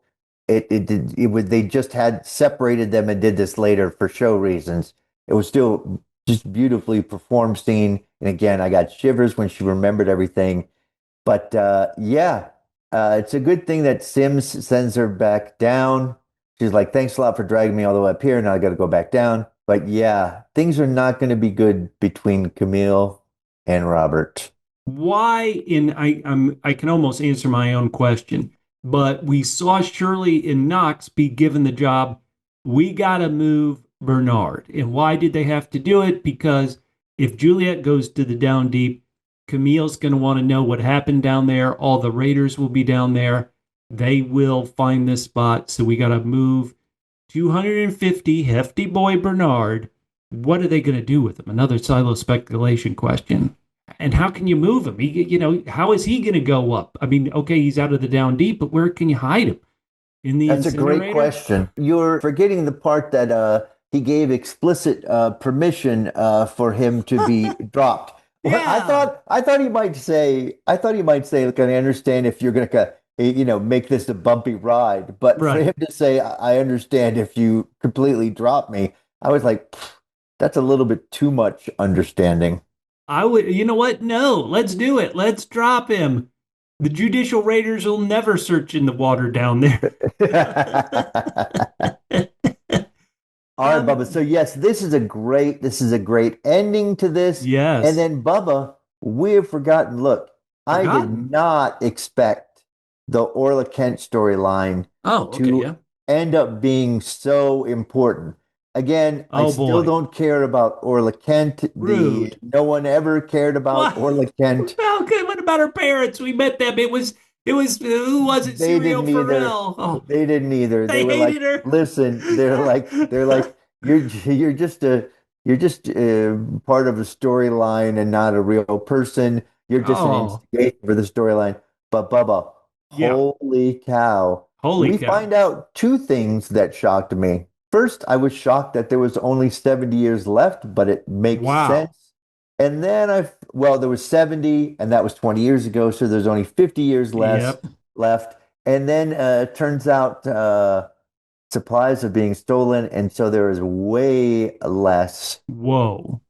Speaker 1: they just had separated them and did this later for show reasons, it was still just beautifully performed scene. And again, I got shivers when she remembered everything. But yeah, it's a good thing that Sims sends her back down. She's like, thanks a lot for dragging me all the way up here. Now I got to go back down. But yeah, things are not going to be good between Camille and Robert.
Speaker 2: why? In I can almost answer my own question, but we saw Shirley and Knox be given the job. We got to move Bernard, and why did they have to do it? Because if Juliet goes to the down deep, Camille's going to want to know what happened down there. All the raiders will be down there. They will find this spot, so we got to move 250 hefty boy Bernard. What are they going to do with him? Another silo speculation question. And how can you move him? How is he going to go up? I mean, okay, he's out of the down deep, but where can you hide him? In the
Speaker 1: That's a great
Speaker 2: incinerator?
Speaker 1: question. You're forgetting the part that he gave explicit permission for him to be dropped. Well,
Speaker 2: Yeah,
Speaker 1: I thought he might say, look, I understand if you're going to, make this a bumpy ride, but for
Speaker 2: right.
Speaker 1: him to say, I understand if you completely drop me, I was like, That's a little bit too much understanding.
Speaker 2: I would, you know what? No, let's do it. Let's drop him. The judicial raiders will never search in the water down there.
Speaker 1: All right, Bubba. So yes, this is a great ending to this. And
Speaker 2: Yes.
Speaker 1: then Bubba, we have forgotten. Look, I did
Speaker 2: Forgotten.
Speaker 1: not expect the Orla Kent storyline
Speaker 2: Oh, okay,
Speaker 1: to
Speaker 2: yeah.
Speaker 1: end up being so important. Again, I
Speaker 2: Oh
Speaker 1: still
Speaker 2: boy.
Speaker 1: don't care about Orla Kent. The
Speaker 2: Rude.
Speaker 1: no one ever cared about
Speaker 2: What?
Speaker 1: Orla Kent.
Speaker 2: Well, okay, what about her parents? We met them. It was who was it?
Speaker 1: They
Speaker 2: Serial
Speaker 1: didn't either.
Speaker 2: Pharrell. Oh,
Speaker 1: They didn't either. They
Speaker 2: they
Speaker 1: were like,
Speaker 2: hated her.
Speaker 1: listen, they're like, you're just part of a storyline and not a real person. You're just an
Speaker 2: Oh,
Speaker 1: instigation for the storyline. But Bubba,
Speaker 2: yeah.
Speaker 1: holy cow.
Speaker 2: Holy
Speaker 1: We
Speaker 2: cow.
Speaker 1: find out two things that shocked me. First, I was shocked that there was only 70 years left, but it makes
Speaker 2: Wow.
Speaker 1: sense. And then well, there was 70, and that was 20 years ago, so there's only 50 years less
Speaker 2: Yep.
Speaker 1: left. And then it turns out supplies are being stolen, and so there is way less
Speaker 2: Whoa.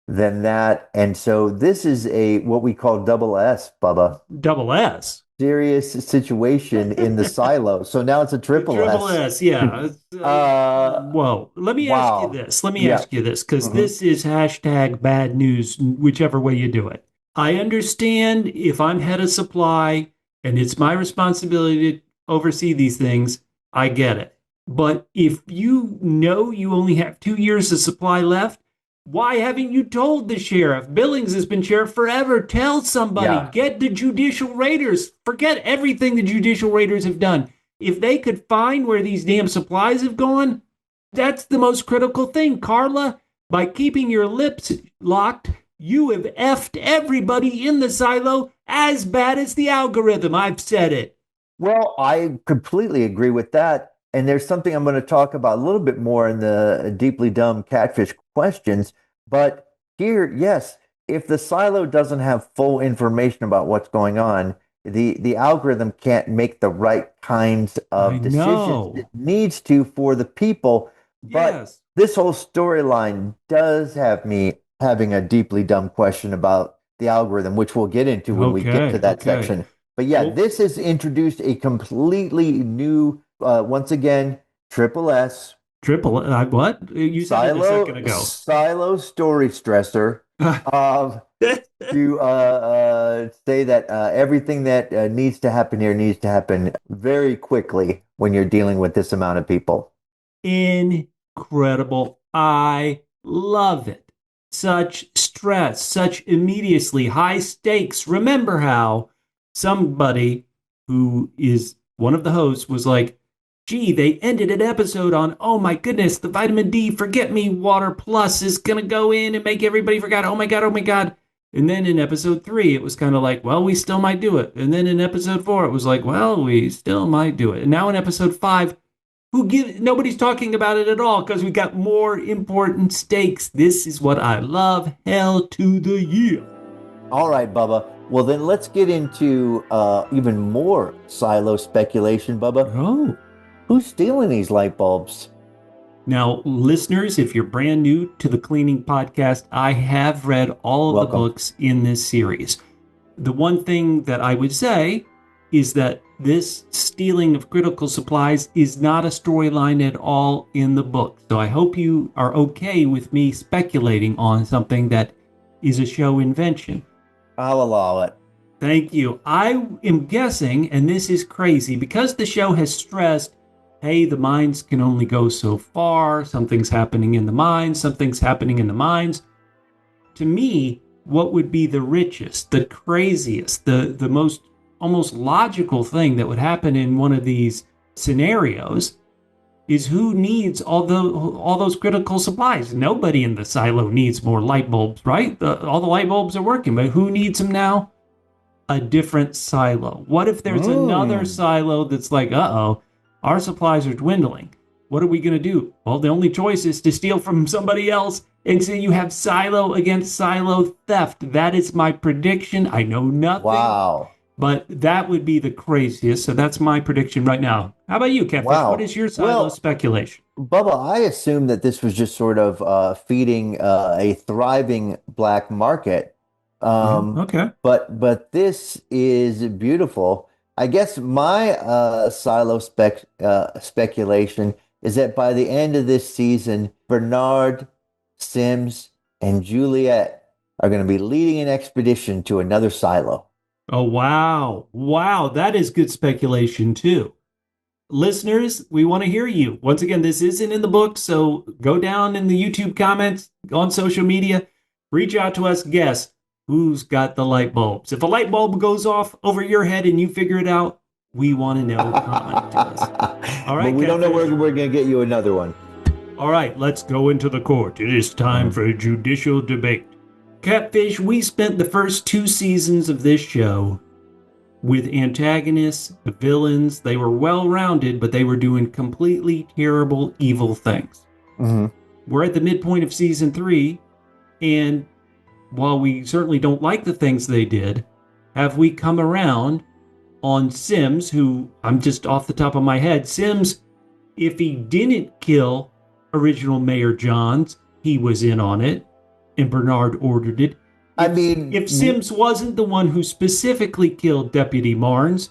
Speaker 1: than that. And so this is a what we call double S, Bubba.
Speaker 2: Double S.
Speaker 1: Serious situation in the silo. So now it's a
Speaker 2: The
Speaker 1: triple
Speaker 2: triple
Speaker 1: S.
Speaker 2: S, yeah.
Speaker 1: Uh,
Speaker 2: Whoa. Let me ask you
Speaker 1: wow.
Speaker 2: this. Let me
Speaker 1: Yeah.
Speaker 2: ask you this, because
Speaker 1: Hmm.
Speaker 2: this is hashtag bad news, whichever way you do it. I understand if I'm head of supply and it's my responsibility to oversee these things, I get it. But if you know you only have 2 years of supply left, why haven't you told the sheriff? Billings has been sheriff forever. Tell somebody.
Speaker 1: Yeah.
Speaker 2: Get the judicial raiders. Forget everything the judicial raiders have done. If they could find where these damn supplies have gone, that's the most critical thing. Carla, by keeping your lips locked, you have effed everybody in the silo as bad as the algorithm. I've said it.
Speaker 1: Well, I completely agree with that. And there's something I'm going to talk about a little bit more in the deeply dumb catfish questions. But here, yes, if the silo doesn't have full information about what's going on, the algorithm can't make the right kinds
Speaker 2: I
Speaker 1: of decisions it
Speaker 2: know.
Speaker 1: needs to for the people. But
Speaker 2: Yes.
Speaker 1: this whole storyline does have me having a deeply dumb question about the algorithm, which we'll get into when we get to
Speaker 2: Okay.
Speaker 1: that
Speaker 2: Okay.
Speaker 1: section. But yeah,
Speaker 2: Well,
Speaker 1: this has introduced a completely new, once again, triple S
Speaker 2: triple. What? You said it a second ago.
Speaker 1: silo story stressor of to say that everything that needs to happen here needs to happen very quickly when you're dealing with this amount of people.
Speaker 2: Incredible. I love it. Such stress, such immediacy, high stakes. Remember how somebody who is one of the hosts was like, gee, they ended an episode on, oh my goodness, the vitamin D forget me water plus is going to go in and make everybody forget. Oh my God, oh my God. And then in episode 3, it was kind of like, well, we still might do it. And then in episode 4, it was like, well, we still might do it. And now in episode 5, nobody's talking about it at all because we got more important stakes. This is what I love. Hell to the yeah.
Speaker 1: All right, Bubba. Well, then let's get into even more silo speculation, Bubba.
Speaker 2: Oh.
Speaker 1: Who's stealing these light bulbs?
Speaker 2: Now, listeners, if you're brand new to the Cleaning Podcast, I have read all of the
Speaker 1: Welcome.
Speaker 2: books in this series. The one thing that I would say is that this stealing of critical supplies is not a storyline at all in the book. So I hope you are okay with me speculating on something that is a show invention.
Speaker 1: I'll allow it.
Speaker 2: Thank you. I am guessing, and this is crazy, because the show has stressed, hey, the mines can only go so far, something's happening in the mines, something's happening in the mines. To me, what would be the richest, the craziest, the most almost logical thing that would happen in one of these scenarios is who needs all those critical supplies. Nobody in the silo needs more light bulbs, right? All the light bulbs are working, but who needs them now? A different silo. What if there's another silo that's like, uh-oh, our supplies are dwindling. What are we going to do? Well, the only choice is to steal from somebody else. And so you have silo against silo theft. That is my prediction. I know nothing.
Speaker 1: Wow.
Speaker 2: But that would be the craziest. So that's my prediction right now. How about you, Catfish? What
Speaker 1: Wow.
Speaker 2: is your silo
Speaker 1: Well,
Speaker 2: speculation?
Speaker 1: Bubba, I assume that this was just sort of feeding a thriving black market. Um,
Speaker 2: Okay.
Speaker 1: but this is beautiful. I guess my speculation is that by the end of this season, Bernard, Sims, and Juliet are going to be leading an expedition to another silo.
Speaker 2: Oh, wow. Wow. That is good speculation, too. Listeners, we want to hear you. Once again, this isn't in the book, so go down in the YouTube comments on social media, reach out to us, guess who's got the light bulbs. If a light bulb goes off over your head and you figure it out, we want to know. Comment to us. All
Speaker 1: But
Speaker 2: right,
Speaker 1: we don't know where
Speaker 2: Catfish.
Speaker 1: we're going to get you another one.
Speaker 2: All right, let's go into the court. It is time for a judicial debate. Catfish, we spent the first 2 seasons of this show with antagonists, villains. They were well-rounded, but they were doing completely terrible, evil things.
Speaker 1: Mm-hmm.
Speaker 2: We're at the midpoint of season 3, and while we certainly don't like the things they did, have we come around on Sims, who, I'm just off the top of my head, Sims, if he didn't kill original Mayor Johns, he was in on it, and Bernard ordered it. If Sims wasn't the one who specifically killed Deputy Marnes,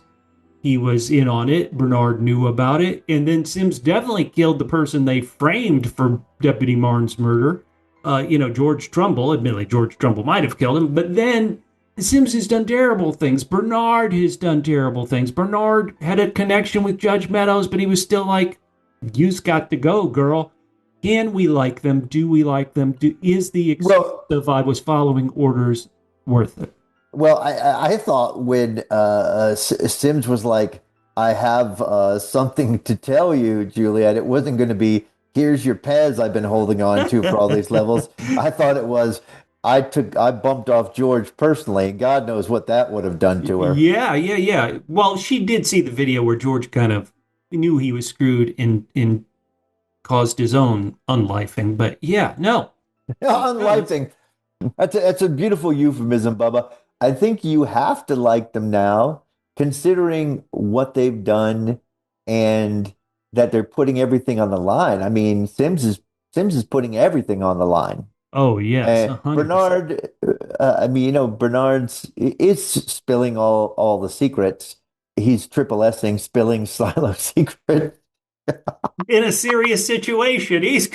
Speaker 2: he was in on it. Bernard knew about it. And then Sims definitely killed the person they framed for Deputy Marnes' murder. George Trumbull. Admittedly, George Trumbull might have killed him. But then Sims has done terrible things. Bernard has done terrible things. Bernard had a connection with Judge Meadows, but he was still like, you've got to go, girl. Can we like them? Do we like them? Is the excuse of I was following orders worth it?
Speaker 1: Well, I thought when Sims was like, I have something to tell you, Juliet, it wasn't going to be, here's your Pez I've been holding on to for all these levels. I thought it was, I bumped off George personally, and God knows what that would have done to her.
Speaker 2: Yeah. Well, she did see the video where George kind of knew he was screwed and caused his own unlifing. But yeah, no.
Speaker 1: Unlifing. That's a beautiful euphemism, Bubba. I think you have to like them now, considering what they've done and that they're putting everything on the line. I mean, Sims is putting everything on the line.
Speaker 2: Oh, yes, 100%.
Speaker 1: Bernard's is spilling all the secrets. He's triple S'ing, spilling Silo secret.
Speaker 2: In a serious situation, he's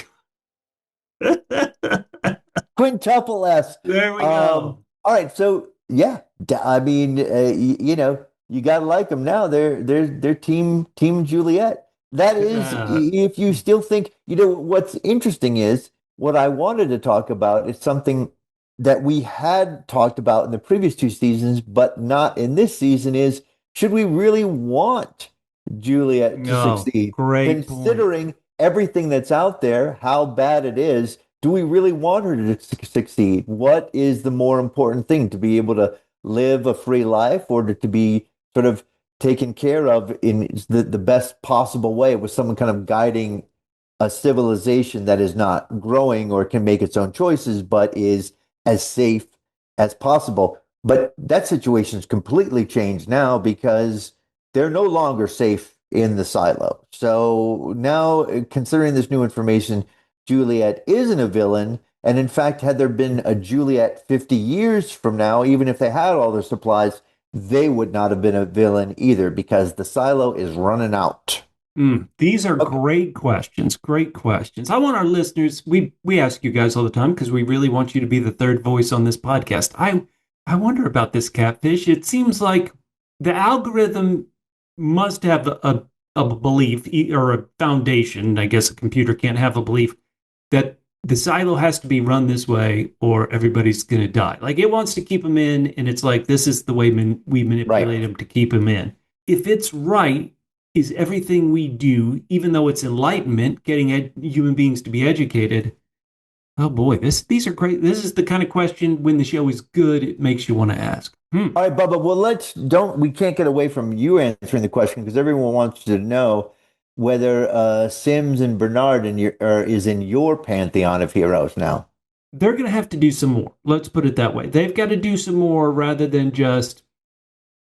Speaker 1: Quintuple S.
Speaker 2: There we go.
Speaker 1: All right, so yeah, I mean, you gotta like them now. They're team Juliet. That is, if you still think, what's interesting is what I wanted to talk about is something that we had talked about in the previous 2 seasons, but not in this season. Is should we really want Juliet to succeed,
Speaker 2: great
Speaker 1: considering everything that's out there, how bad it is? Do we really want her to succeed? What is the more important thing, to be able to live a free life, or to be sort of taken care of in the best possible way, with someone kind of guiding a civilization that is not growing or can make its own choices, but is as safe as possible? But that situation's completely changed now, because they're no longer safe in the silo. So now, considering this new information, Juliet isn't a villain. And in fact, had there been a Juliet 50 years from now, even if they had all their supplies, they would not have been a villain either, because the silo is running out.
Speaker 2: These are great questions. Great questions. I want our listeners, we ask you guys all the time because we really want you to be the third voice on this podcast. I wonder about this, Catfish. It seems like the algorithm must have a belief or a foundation. I guess a computer can't have a belief that the silo has to be run this way or everybody's going to die. Like, it wants to keep them in, and it's like, this is the way we manipulate them to keep them in. If it's right, is everything we do, even though it's enlightenment, getting human beings to be educated? Oh boy, these are great. This is the kind of question, when the show is good, it makes you want to ask.
Speaker 1: All right, Bubba. Well, we can't get away from you answering the question, because everyone wants to know whether Sims and Bernard is in your pantheon of heroes now.
Speaker 2: They're going to have to do some more. Let's put it that way. They've got to do some more rather than just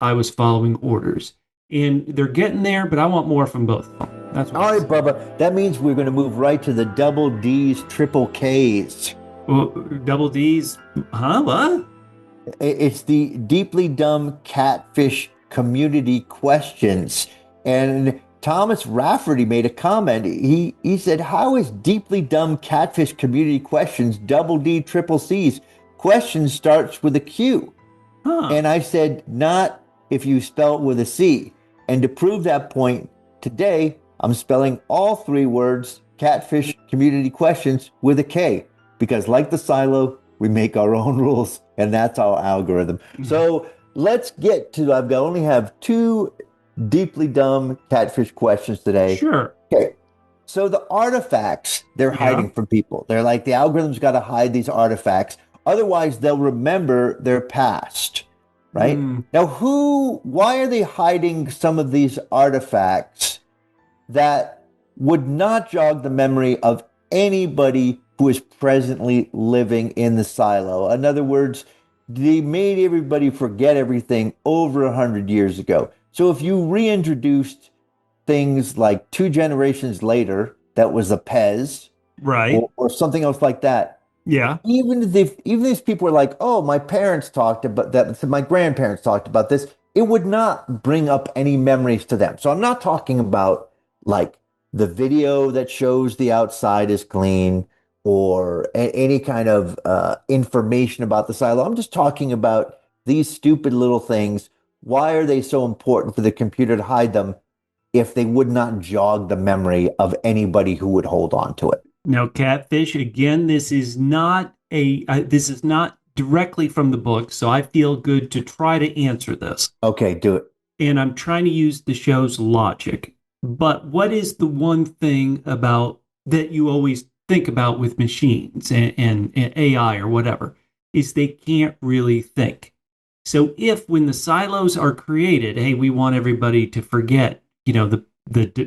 Speaker 2: I was following orders. And they're getting there, but I want more from both of them. That's what
Speaker 1: All
Speaker 2: I'm
Speaker 1: right, Bubba. That means we're going to move right to the double D's, triple K's.
Speaker 2: well, double D's, huh? What?
Speaker 1: It's the deeply dumb catfish community questions. And Thomas Rafferty made a comment. He said, "How is deeply dumb catfish community questions double D triple C's? Question starts with a Q."
Speaker 2: Huh.
Speaker 1: And I said, "Not if you spell it with a C." And to prove that point, today I'm spelling all three words catfish community questions with a K because, like the silo, we make our own rules, and that's our algorithm. So let's get to, only have two deeply dumb catfish questions today.
Speaker 2: Sure.
Speaker 1: Okay. So the artifacts they're hiding from people. They're like, the algorithm's got to hide these artifacts. Otherwise, they'll remember their past, right? Now, why are they hiding some of these artifacts that would not jog the memory of anybody who is presently living in the silo? In other words, they made everybody forget everything over 100 years ago. So if you reintroduced things like 2 generations later, that was a Pez,
Speaker 2: Right.
Speaker 1: or something else like that.
Speaker 2: Yeah.
Speaker 1: Even if these people were like, "Oh, my parents talked about that, my grandparents talked about this," it would not bring up any memories to them. So I'm not talking about like the video that shows the outside is clean or any kind of information about the silo. I'm just talking about these stupid little things. Why are they so important for the computer to hide them if they would not jog the memory of anybody who would hold on to it?
Speaker 2: Now, Catfish, again, this is not directly from the book, so I feel good to try to answer this.
Speaker 1: Okay, do it.
Speaker 2: And I'm trying to use the show's logic. But what is the one thing about that you always think about with machines and AI or whatever is they can't really think. So if when the silos are created, hey, we want everybody to forget, the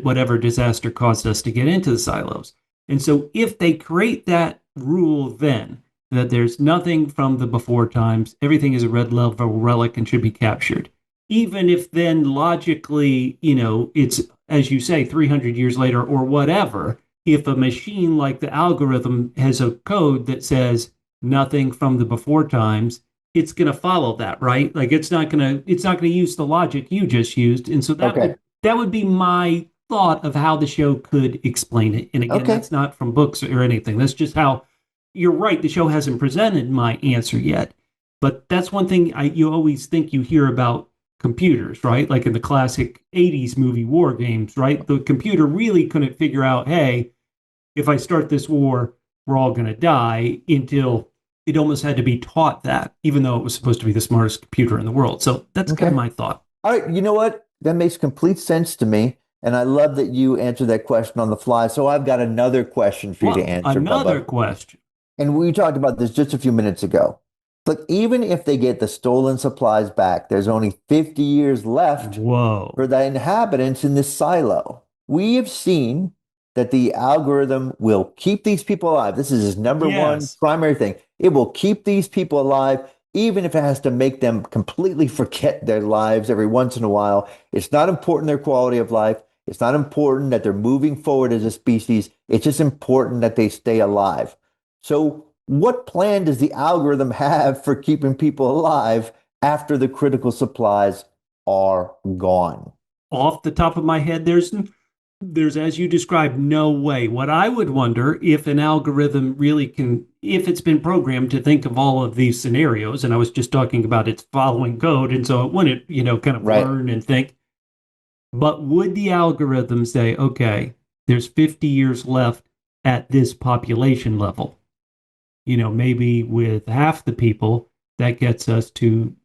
Speaker 2: whatever disaster caused us to get into the silos. And so if they create that rule then that there's nothing from the before times, everything is a red level relic and should be captured. Even if then logically, it's, as you say, 300 years later or whatever, if a machine like the algorithm has a code that says nothing from the before times, it's going to follow that, right? Like it's not going to use the logic you just used. And so that would be my thought of how the show could explain it. And again, that's not from books or anything. That's just how, you're right, the show hasn't presented my answer yet. But that's one thing you always think you hear about computers, right? Like in the classic 80s movie War Games, right? The computer really couldn't figure out, hey, if I start this war, we're all going to die, until it almost had to be taught that, even though it was supposed to be the smartest computer in the world. So that's kind of my thought.
Speaker 1: All right. You know what? That makes complete sense to me. And I love that you answered that question on the fly. So I've got another question for you to answer.
Speaker 2: Another question.
Speaker 1: And we talked about this just a few minutes ago. Look, even if they get the stolen supplies back, there's only 50 years left for the inhabitants in this silo. We have seen that the algorithm will keep these people alive. This is his number one primary thing. It will keep these people alive, even if it has to make them completely forget their lives every once in a while. It's not important their quality of life. It's not important that they're moving forward as a species. It's just important that they stay alive. So what plan does the algorithm have for keeping people alive after the critical supplies are gone?
Speaker 2: Off the top of my head, there's, as you described, no way. What I would wonder, if an algorithm really can, if it's been programmed to think of all of these scenarios, and I was just talking about its following code, and so it wouldn't, kind of learn and think. But would the algorithm say, okay, there's 50 years left at this population level? Maybe with half the people, that gets us to,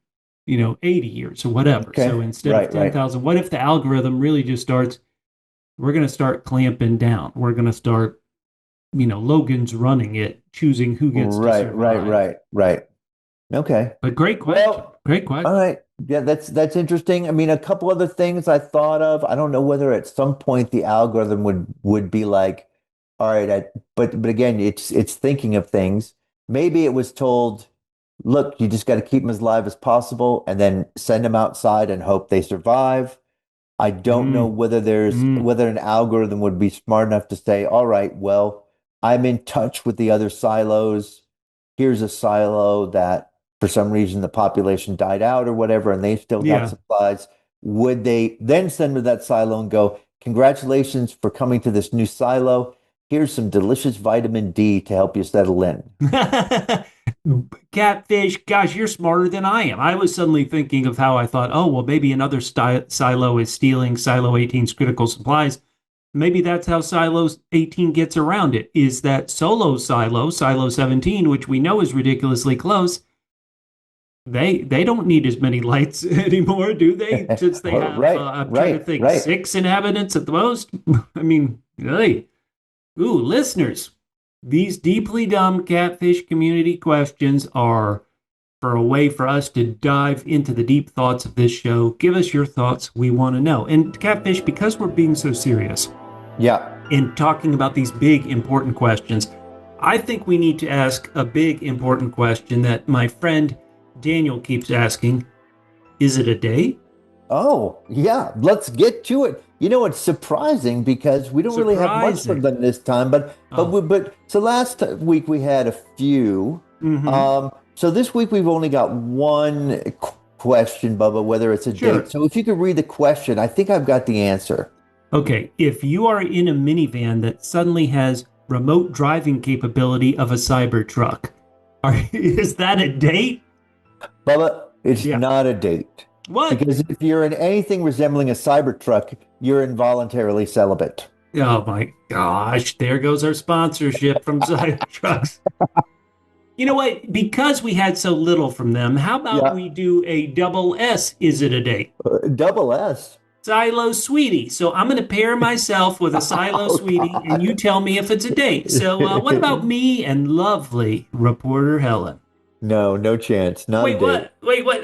Speaker 2: 80 years or whatever. Okay. So instead of 10,000, what if the algorithm really just starts, we're going to start clamping down. We're going to start, Logan's running it, choosing who gets to survive.
Speaker 1: Right. Okay.
Speaker 2: But great question. Well, great question.
Speaker 1: All right. Yeah, that's interesting. I mean, a couple other things I thought of. I don't know whether at some point the algorithm would be like, all right, but again, it's thinking of things. Maybe it was told, look, you just got to keep them as alive as possible and then send them outside and hope they survive. I don't know
Speaker 2: Mm,
Speaker 1: whether
Speaker 2: mm,
Speaker 1: whether an algorithm would be smart enough to say, all right, well, I'm in touch with the other silos. Here's a silo that for some reason the population died out or whatever, and they still got
Speaker 2: yeah.
Speaker 1: supplies. Would they then send to that silo and go, congratulations for coming to this new silo. Here's some delicious vitamin D to help you settle in.
Speaker 2: Catfish, gosh, you're smarter than I am. I was suddenly thinking of how I thought, oh, well, maybe another silo is stealing Silo 18's critical supplies. Maybe that's how Silo 18 gets around it, is that solo silo, Silo 17, which we know is ridiculously close, they don't need as many lights anymore, do they? Since they have,
Speaker 1: Right,
Speaker 2: I'm trying to
Speaker 1: right,
Speaker 2: think,
Speaker 1: right.
Speaker 2: 6 inhabitants at the most. I mean, hey, ooh, listeners, these deeply dumb catfish community questions are for a way for us to dive into the deep thoughts of this show. Give us your thoughts. We want to know. And Catfish, because we're being so serious
Speaker 1: Yeah.
Speaker 2: in talking about these big, important questions, I think we need to ask a big, important question that my friend Daniel keeps asking. Is it a date?
Speaker 1: Oh, yeah. Let's get to it. You know, it's surprising because we don't really have much from
Speaker 2: Surprising.
Speaker 1: them this time,
Speaker 2: Oh.
Speaker 1: but so last week we had a few.
Speaker 2: Mm-hmm.
Speaker 1: So this week we've only got one question, Bubba, whether it's a date.
Speaker 2: Sure.
Speaker 1: So if you could read the question, I think I've got the answer.
Speaker 2: Okay, if you are in a minivan that suddenly has remote driving capability of a Cybertruck, is that a date?
Speaker 1: Bubba, it's
Speaker 2: Yeah.
Speaker 1: not a date.
Speaker 2: What?
Speaker 1: Because if you're in anything resembling a Cybertruck, you're involuntarily celibate.
Speaker 2: Oh my gosh, there goes our sponsorship from Cybertrucks. You know what? Because we had so little from them, how about
Speaker 1: Yeah.
Speaker 2: we do a double S? Is it a date?
Speaker 1: Double S.
Speaker 2: Silo Sweetie. So I'm going to pair myself with a Silo
Speaker 1: Oh,
Speaker 2: Sweetie, and you
Speaker 1: God.
Speaker 2: tell me if it's a date. So what about me and lovely reporter Helen?
Speaker 1: No, no chance. Not a
Speaker 2: Wait,
Speaker 1: date.
Speaker 2: what? Wait, what?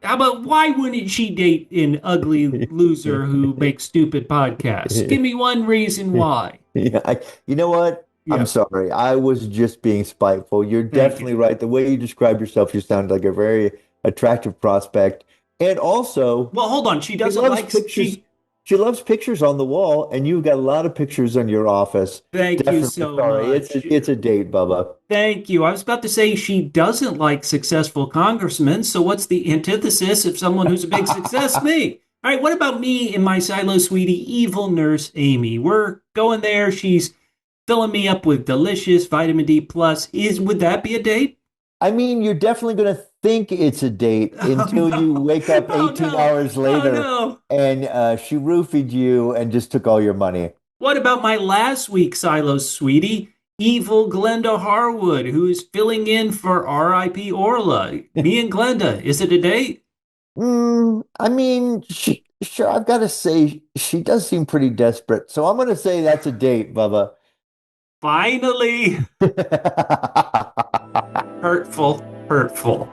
Speaker 2: How about why wouldn't she date an ugly loser who makes stupid podcasts? Give me one reason why.
Speaker 1: Yeah, you know what? I'm
Speaker 2: Yeah,
Speaker 1: sorry. I was just being spiteful. You're
Speaker 2: thank you.
Speaker 1: definitely right. The way you describe yourself, you sound like a very attractive prospect. And also,
Speaker 2: Well, hold on. She
Speaker 1: she
Speaker 2: doesn't
Speaker 1: loves
Speaker 2: like
Speaker 1: pictures.
Speaker 2: she.
Speaker 1: She loves pictures on the wall, and you've got a lot of pictures in your office.
Speaker 2: Thank you
Speaker 1: Definitely
Speaker 2: so
Speaker 1: sorry.
Speaker 2: much.
Speaker 1: It's a date, Bubba.
Speaker 2: Thank you. I was about to say she doesn't like successful congressmen. So what's the antithesis of someone who's a big success? Me. All right. What about me and my Silo Sweetie, evil nurse Amy? We're going there. She's filling me up with delicious vitamin D plus. Is would that be a date?
Speaker 1: I mean, you're definitely going to think it's a date
Speaker 2: Oh
Speaker 1: until you
Speaker 2: no!
Speaker 1: wake up
Speaker 2: Oh
Speaker 1: 18
Speaker 2: no!
Speaker 1: hours
Speaker 2: Oh
Speaker 1: later
Speaker 2: no!
Speaker 1: and she roofied you and just took all your money.
Speaker 2: What about my last week's Silo Sweetie, evil Glenda Harwood, who's filling in for R.I.P. Orla? Me and Glenda. Is it a date?
Speaker 1: I mean, sure, I've got to say, she does seem pretty desperate. So I'm going to say that's a date, Bubba.
Speaker 2: Finally, hurtful, hurtful.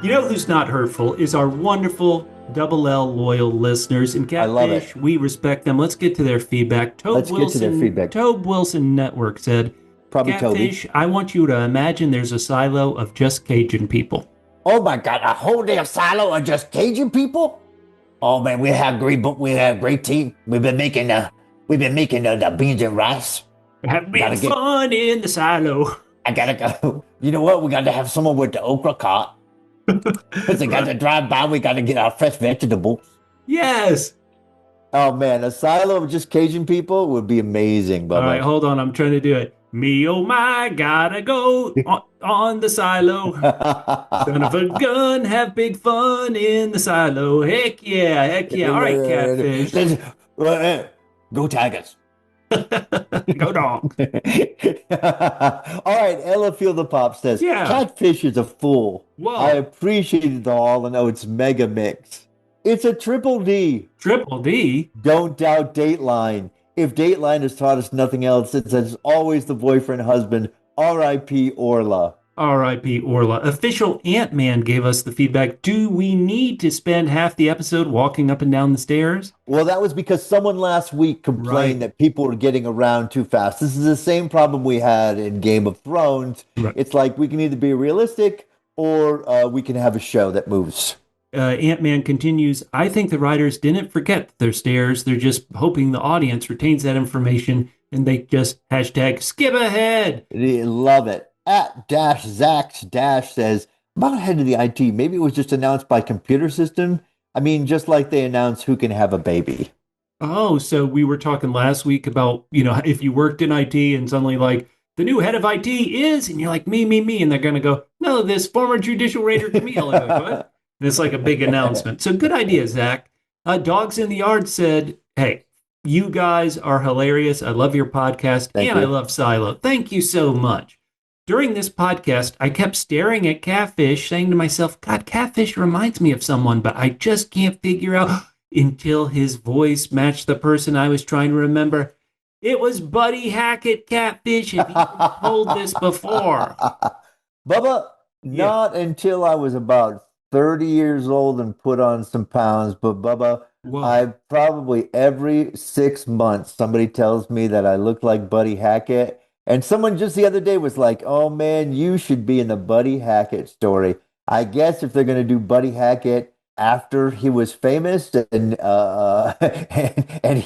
Speaker 2: You know who's not hurtful is our wonderful Double L loyal listeners and
Speaker 1: I love it.
Speaker 2: Catfish. We respect them. Let's get to their feedback.
Speaker 1: Let's get to their feedback.
Speaker 2: Tobe Wilson Network said,
Speaker 1: Probably Toby.
Speaker 2: Catfish, I want you to imagine there's a silo of just Cajun people.
Speaker 1: Oh my God, a whole damn silo of just Cajun people? Oh man, we have great team. We've been making the beans and rice.
Speaker 2: Have big
Speaker 1: Gotta get,
Speaker 2: fun in the silo.
Speaker 1: I gotta go. You know what? We got to have someone with the okra cart. Because they got to
Speaker 2: Right.
Speaker 1: drive by. We got to get our fresh vegetables.
Speaker 2: Yes.
Speaker 1: Oh man, a silo of just Cajun people would be amazing,
Speaker 2: All right,
Speaker 1: Bubba.
Speaker 2: hold on. I'm trying to do it. Me, oh my, gotta go on the silo. Son of a gun, have big fun in the silo. Heck yeah, heck yeah. All right, Catfish.
Speaker 1: Go Tigers.
Speaker 2: Go dog.
Speaker 1: All right, Ella Feel the Pop says,
Speaker 2: Yeah.
Speaker 1: Catfish is a fool. I
Speaker 2: Whoa.
Speaker 1: appreciated the Hall and Oates mega mix. It's a triple D.
Speaker 2: Triple D.
Speaker 1: Don't doubt Dateline. If Dateline has taught us nothing else, it's as always the boyfriend husband, R.I.P. Orla.
Speaker 2: R.I.P. Orla. Official Ant-Man gave us the feedback. Do we need to spend half the episode walking up and down the stairs?
Speaker 1: Well, that was because someone last week complained
Speaker 2: Right.
Speaker 1: that people were getting around too fast. This is the same problem we had in Game of Thrones.
Speaker 2: Right.
Speaker 1: It's like we can either be realistic or we can have a show that moves.
Speaker 2: Ant-Man continues, I think the writers didn't forget that they're stairs. They're just hoping the audience retains that information and they just hashtag skip ahead.
Speaker 1: Love it. At dash Zax dash says, about ahead of the IT. Maybe it was just announced by computer system. I mean, just like they announce who can have a baby.
Speaker 2: Oh, so we were talking last week about, if you worked in IT and suddenly like the new head of IT is, and you're like, me. And they're going to go, no, this former judicial raider Camille. And like, what? And it's like a big announcement. So good idea, Zach. Dogs in the Yard said, hey, you guys are hilarious. I love your podcast.
Speaker 1: Thank
Speaker 2: and
Speaker 1: you.
Speaker 2: I love Silo. Thank you so much. During this podcast, I kept staring at Catfish, saying to myself, God, Catfish reminds me of someone, but I just can't figure out until his voice matched the person I was trying to remember. It was Buddy Hackett, Catfish. Have you told this before?
Speaker 1: Bubba, not until I was about 30 years old and put on some pounds. But Bubba,
Speaker 2: Whoa.
Speaker 1: I probably every 6 months somebody tells me that I look like Buddy Hackett. And someone just the other day was like, oh man, you should be in the Buddy Hackett story. I guess if they're going to do Buddy Hackett after he was famous and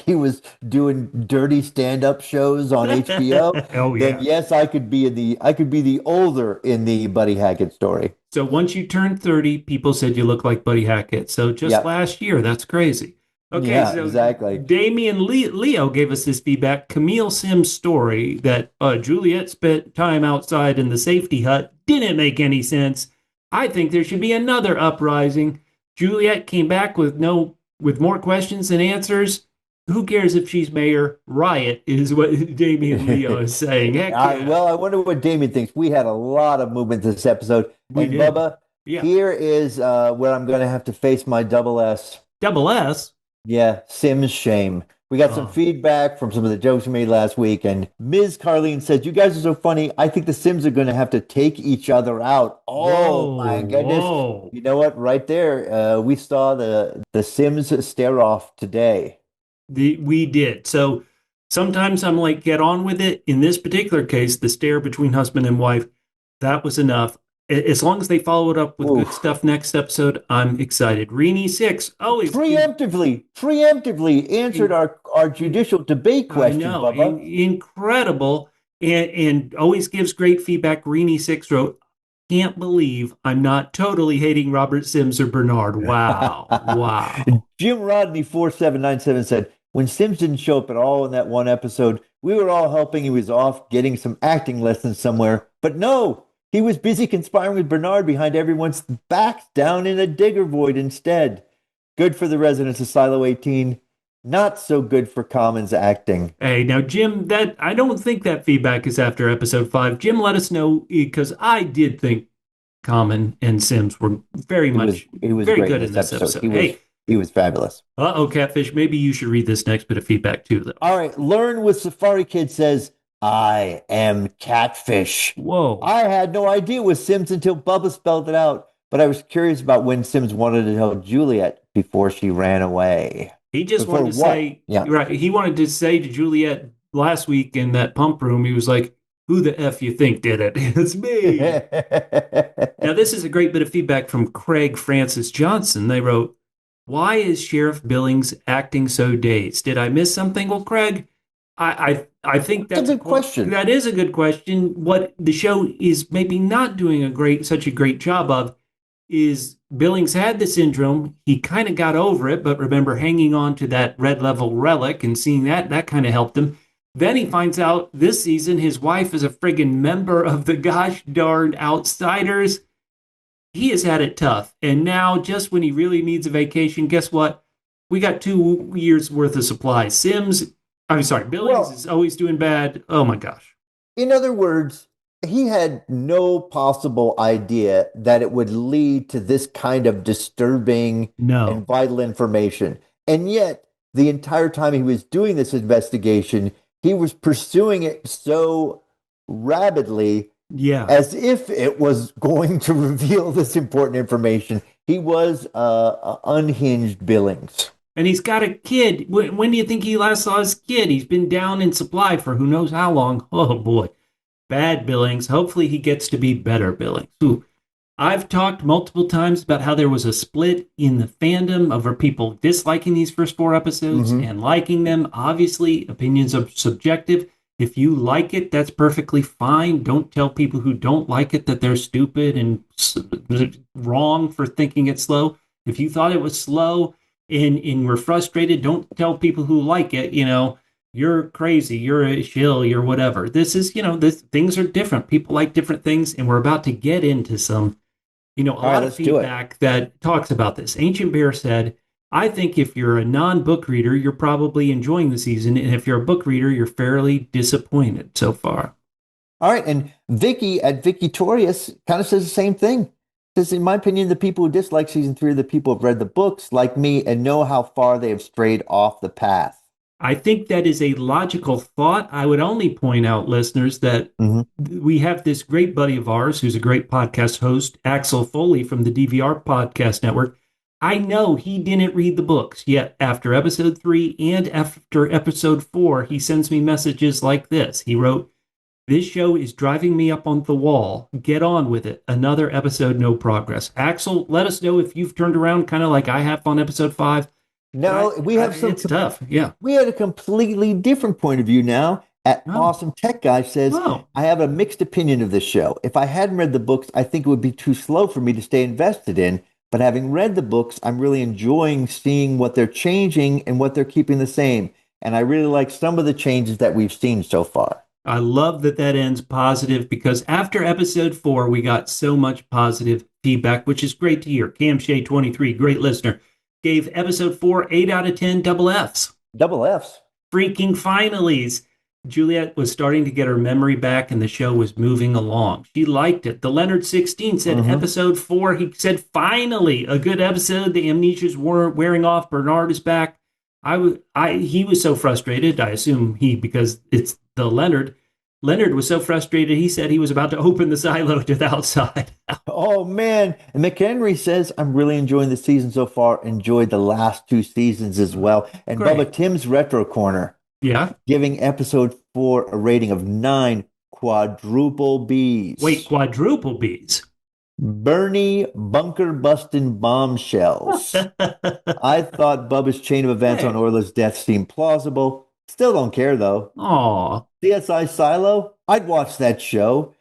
Speaker 1: he was doing dirty stand-up shows on HBO,
Speaker 2: Oh, yeah.
Speaker 1: then yes, I could be the older in the Buddy Hackett story.
Speaker 2: So once you turned 30, people said you look like Buddy Hackett. So just last year, that's crazy. Okay,
Speaker 1: yeah,
Speaker 2: so
Speaker 1: exactly.
Speaker 2: Damien Leo gave us this feedback. Camille Sim's story that Juliette spent time outside in the safety hut didn't make any sense. I think there should be another uprising. Juliette came back with more questions than answers. Who cares if she's mayor? Riot is what Damien Leo is saying. Heck yeah.
Speaker 1: Well, I wonder what Damien thinks. We had a lot of movement this episode.
Speaker 2: We
Speaker 1: and
Speaker 2: did.
Speaker 1: Bubba, here is where I'm going to have to face my double S.
Speaker 2: Double S?
Speaker 1: Yeah, Sim's shame. We got some feedback from some of the jokes we made last week, and Ms. Carlene says, you guys are so funny. I think the Sims are going to have to take each other out. Oh, my goodness.
Speaker 2: Whoa.
Speaker 1: You know what? Right there, we saw the Sims stare off today.
Speaker 2: We did. So sometimes I'm like, get on with it. In this particular case, the stare between husband and wife, that was enough. As long as they follow it up with good stuff next episode, I'm excited. Reenie6, always
Speaker 1: preemptively answered our judicial debate question,
Speaker 2: I know,
Speaker 1: Bubba.
Speaker 2: Incredible, and always gives great feedback. Reenie6 wrote, can't believe I'm not totally hating Robert Sims or Bernard. Wow. Wow.
Speaker 1: Jim Rodney 4797 said, when Sims didn't show up at all in that one episode, we were all hoping he was off getting some acting lessons somewhere. But no, he was busy conspiring with Bernard behind everyone's backs down in a digger void instead. Good for the residents of Silo 18. Not so good for Common's acting.
Speaker 2: Hey, now, Jim, I don't think that feedback is after episode 5. Jim, let us know, because I did think Common and Sims were very very good in this episode.
Speaker 1: He was fabulous.
Speaker 2: Catfish, maybe you should read this next bit of feedback too, though.
Speaker 1: All right, Learn with Safari Kid says, I am Catfish.
Speaker 2: Whoa.
Speaker 1: I had no idea it was Sims until Bubba spelled it out, but I was curious about when Sims wanted to tell Juliette before she ran away.
Speaker 2: He just wanted to say, right, he wanted to say to Juliette last week in that pump room, he was like, who the F you think did it? It's me. Now, this is a great bit of feedback from Craig Francis Johnson. They wrote, why is Sheriff Billings acting so dazed? Did I miss something? Well, Craig, I think that's
Speaker 1: a good question.
Speaker 2: That is a good question. What the show is maybe not doing such a great job of is Billings had the syndrome. He kind of got over it, but remember hanging on to that red level relic and seeing that kind of helped him. Then he finds out this season his wife is a friggin' member of the gosh darn Outsiders. He has had it tough. And now, just when he really needs a vacation, guess what? We got 2 years worth of supplies. Billings is always doing bad. Oh my gosh.
Speaker 1: In other words, he had no possible idea that it would lead to this kind of disturbing and vital information. And yet, the entire time he was doing this investigation, he was pursuing it so rabidly, as if it was going to reveal this important information. He was unhinged Billings.
Speaker 2: And he's got a kid. When do you think he last saw his kid? He's been down in supply for who knows how long. Oh, boy. Bad Billings. Hopefully he gets to be better Billings. Ooh. I've talked multiple times about how there was a split in the fandom over people disliking these first four episodes
Speaker 1: Mm-hmm.
Speaker 2: and liking them. Obviously, opinions are subjective. If you like it, that's perfectly fine. Don't tell people who don't like it that they're stupid and wrong for thinking it's slow. If you thought it was slow and were frustrated, don't tell people who like it, you're crazy, you're a shill, you're whatever. This is, things are different. People like different things, and we're about to get into some, a
Speaker 1: All right,
Speaker 2: lot of
Speaker 1: let's do it.
Speaker 2: feedback that talks about this. Ancient Bear said, I think if you're a non-book reader, you're probably enjoying the season, and if you're a book reader, you're fairly disappointed so far.
Speaker 1: All right, and Vicky at Victorious kind of says the same thing. Says, in my opinion, the people who dislike season 3 are the people who've read the books like me and know how far they have strayed off the path.
Speaker 2: I think that is a logical thought. I would only point out, listeners, that we have this great buddy of ours who's a great podcast host, Axel Foley from the DVR Podcast Network. I know he didn't read the books, yet after episode 3 and after episode 4, he sends me messages like this. He wrote, "This show is driving me up on the wall. Get on with it. Another episode, no progress." Axel, let us know if you've turned around kind of like I have on episode 5.
Speaker 1: No, we have some.
Speaker 2: It's tough. Yeah.
Speaker 1: We had a completely different point of view now. At Awesome Tech Guy says, I have a mixed opinion of this show. If I hadn't read the books, I think it would be too slow for me to stay invested in. But having read the books, I'm really enjoying seeing what they're changing and what they're keeping the same. And I really like some of the changes that we've seen so far.
Speaker 2: I love that ends positive, because after episode 4, we got so much positive feedback, which is great to hear. Cam Shea 23, great listener, gave episode 4 8 out of 10 double Fs.
Speaker 1: Double Fs.
Speaker 2: Freaking finalies. Juliette was starting to get her memory back and the show was moving along. She liked it. The Leonard 16 said episode 4, he said, finally, a good episode. The amnesia's wearing off. Bernard is back. He was so frustrated. I assume because it's the Leonard. Leonard was so frustrated, he said he was about to open the silo to the outside.
Speaker 1: Oh, man. And McHenry says, I'm really enjoying the season so far. Enjoyed the last 2 seasons as well. And
Speaker 2: Great.
Speaker 1: Bubba, Tim's Retro Corner.
Speaker 2: Yeah.
Speaker 1: Giving episode 4 a rating of 9 quadruple Bs.
Speaker 2: Wait, quadruple Bs?
Speaker 1: Bernie bunker busting bombshells. I thought Bubba's chain of events on Orla's death seemed plausible. Still don't care, though.
Speaker 2: Aw.
Speaker 1: CSI Silo? I'd watch that show.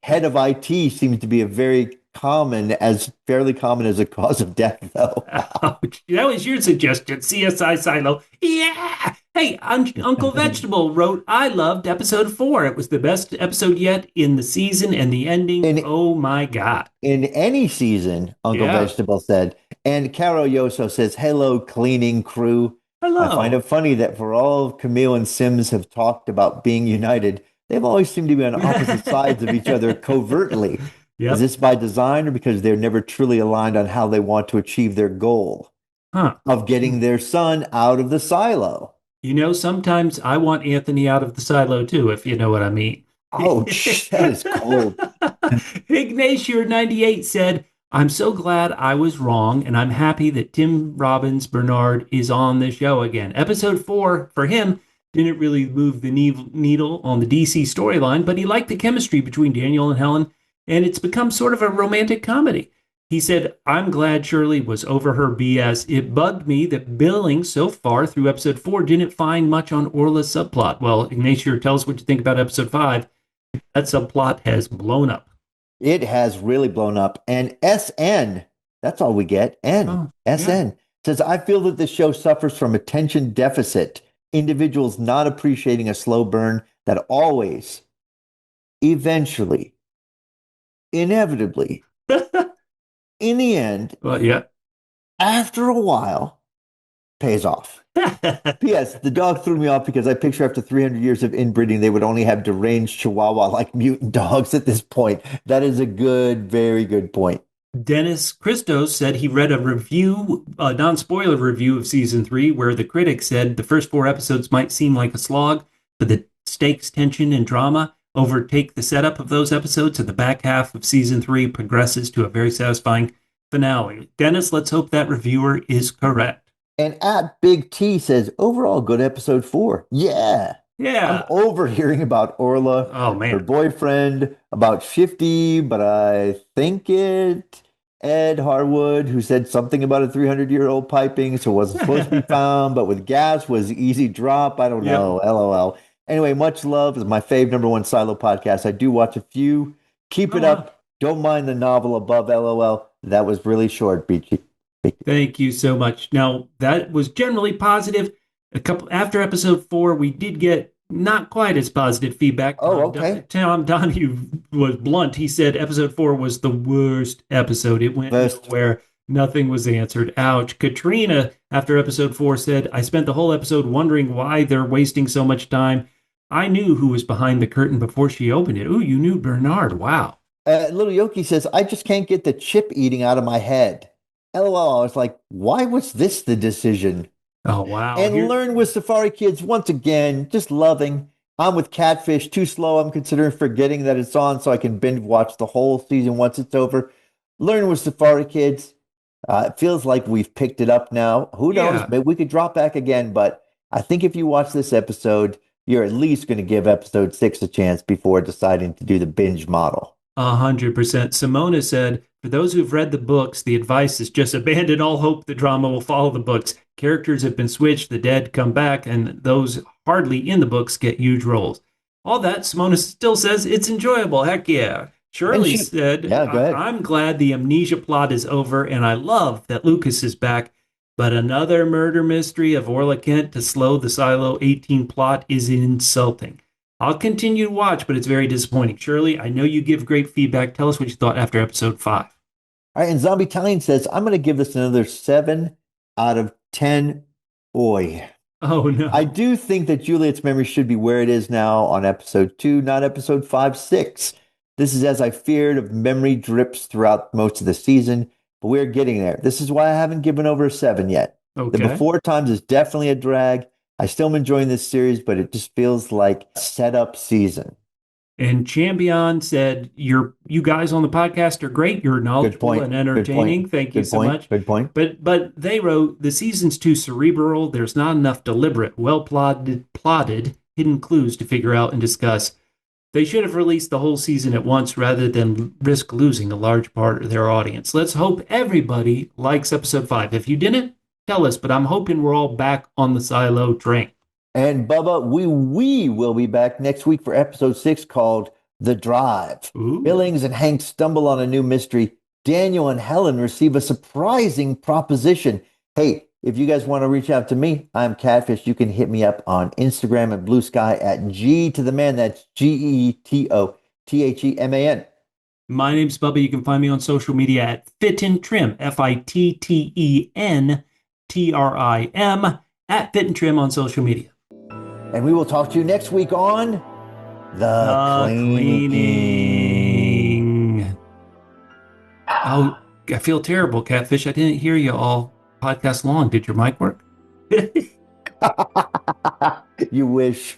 Speaker 1: Head of IT seems to be fairly common as a cause of death, though.
Speaker 2: Ouch. That was your suggestion, CSI Silo. Yeah! Hey, Uncle Vegetable wrote, I loved episode 4. It was the best episode yet in the season, and the ending, oh my God.
Speaker 1: In any season, Uncle Vegetable said. And Caro Yoso says, hello, cleaning crew.
Speaker 2: Hello.
Speaker 1: I find it funny that for all Camille and Sims have talked about being united, they've always seemed to be on opposite sides of each other covertly. Yep. Is this by design or because they're never truly aligned on how they want to achieve their goal of getting their son out of the silo?
Speaker 2: Sometimes I want Anthony out of the silo too, if you know what I mean.
Speaker 1: Oh, that is cold.
Speaker 2: Ignatius98 said, I'm so glad I was wrong, and I'm happy that Tim Robbins Bernard is on the show again. Episode 4, for him, didn't really move the needle on the DC storyline, but he liked the chemistry between Daniel and Helen, and it's become sort of a romantic comedy. He said, I'm glad Shirley was over her BS. It bugged me that Billings so far through episode 4 didn't find much on Orla's subplot. Well, Ignatius, tell us what you think about episode 5. That subplot has blown up.
Speaker 1: It has really blown up. And SN, that's all we get. SN says, I feel that the show suffers from attention deficit. Individuals not appreciating a slow burn that always, eventually, inevitably, in the end, after a while, pays off. P.S. The dog threw me off because I picture after 300 years of inbreeding, they would only have deranged Chihuahua-like mutant dogs at this point. That is a very good point.
Speaker 2: Dennis Christos said he read a non-spoiler review of season 3, where the critic said the first 4 episodes might seem like a slog, but the stakes, tension, and drama overtake the setup of those episodes, and the back half of season 3 progresses to a very satisfying finale. Dennis, let's hope that reviewer is correct.
Speaker 1: And at Big T says, overall good episode 4. Yeah. I'm
Speaker 2: Yeah.
Speaker 1: over hearing about Orla,
Speaker 2: Oh
Speaker 1: her
Speaker 2: man.
Speaker 1: boyfriend, about Shifty, but I think it Ed Harwood, who said something about a 300-year-old piping, so it wasn't supposed to be found, but with gas was easy drop. I don't
Speaker 2: Yep.
Speaker 1: know. LOL. Anyway, much love. Is my fave number one silo podcast. I do watch a few. Keep
Speaker 2: Oh
Speaker 1: it
Speaker 2: wow.
Speaker 1: up. Don't mind the novel above. LOL. That was really short, Beachy.
Speaker 2: Thank you so much. Now, that was generally positive. A couple after episode 4, we did get not quite as positive feedback.
Speaker 1: Oh, okay.
Speaker 2: Tom Donahue was blunt. He said episode 4 was the worst episode. It went
Speaker 1: First.
Speaker 2: nowhere. Nothing was answered. Ouch. Katrina, after episode 4, said, I spent the whole episode wondering why they're wasting so much time. I knew who was behind the curtain before she opened it. Ooh, you knew Bernard. Wow.
Speaker 1: Little Yoki says, I just can't get the chip eating out of my head. LOL. I was like, why was this the decision?
Speaker 2: Oh, wow.
Speaker 1: And
Speaker 2: Here,
Speaker 1: learn with Safari Kids once again, just loving. I'm with Catfish, too slow. I'm considering forgetting that it's on so I can binge watch the whole season once it's over. Learn with Safari Kids. It feels like we've picked it up now. Who knows?
Speaker 2: yeah.
Speaker 1: Maybe we could drop back again, but I think if you watch this episode, you're at least going to give episode 6 a chance before deciding to do the binge model.
Speaker 2: 100%. Simona said, for those who've read the books, the advice is just abandon all hope the drama will follow the books. Characters have been switched, the dead come back, and those hardly in the books get huge roles. All that, Simona still says it's enjoyable. Heck yeah.
Speaker 1: And
Speaker 2: Shirley said,
Speaker 1: yeah, go ahead.
Speaker 2: I'm glad the amnesia plot is over, and I love that Lucas is back. But another murder mystery of Orla Kent to slow the Silo 18 plot is insulting. I'll continue to watch, but it's very disappointing. Shirley, I know you give great feedback. Tell us what you thought after episode 5.
Speaker 1: All right, and Zombie Italian says, I'm going to give this another 7 out of 10. Oi.
Speaker 2: Oh,
Speaker 1: I
Speaker 2: no.
Speaker 1: do think that Juliet's memory should be where it is now on episode 2, not episode 5, 6. This is as I feared of memory drips throughout most of the season, but we're getting there. This is why I haven't given over a 7 yet. The
Speaker 2: Okay.
Speaker 1: before times is definitely a drag. I still am enjoying this series, but it just feels like a setup season.
Speaker 2: And Champion said, You guys on the podcast are great. You're
Speaker 1: Good
Speaker 2: knowledgeable
Speaker 1: point.
Speaker 2: and
Speaker 1: Good point.
Speaker 2: entertaining. Thank you
Speaker 1: Good
Speaker 2: so
Speaker 1: point.
Speaker 2: much.
Speaker 1: Good point.
Speaker 2: But they wrote the season's too cerebral. There's not enough deliberate, well plotted hidden clues to figure out and discuss. They should have released the whole season at once rather than risk losing a large part of their audience. Let's hope everybody likes episode 5. If you didn't, tell us, but I'm hoping we're all back on the Silo train.
Speaker 1: And Bubba, we will be back next week for episode 6 called The Drive.
Speaker 2: Ooh.
Speaker 1: Billings and Hank stumble on a new mystery. Daniel and Helen receive a surprising proposition. Hey, if you guys want to reach out to me, I'm Catfish. You can hit me up on Instagram and Blue Sky at G to the man. That's GETOTHEMAN.
Speaker 2: My name's Bubba. You can find me on social media at FittenTrim, FITTENTRIM, at FittenTrim on social media.
Speaker 1: And we will talk to you next week on The Cleaning.
Speaker 2: Oh, I feel terrible, Catfish. I didn't hear you all podcast long. Did your mic work?
Speaker 1: You wish.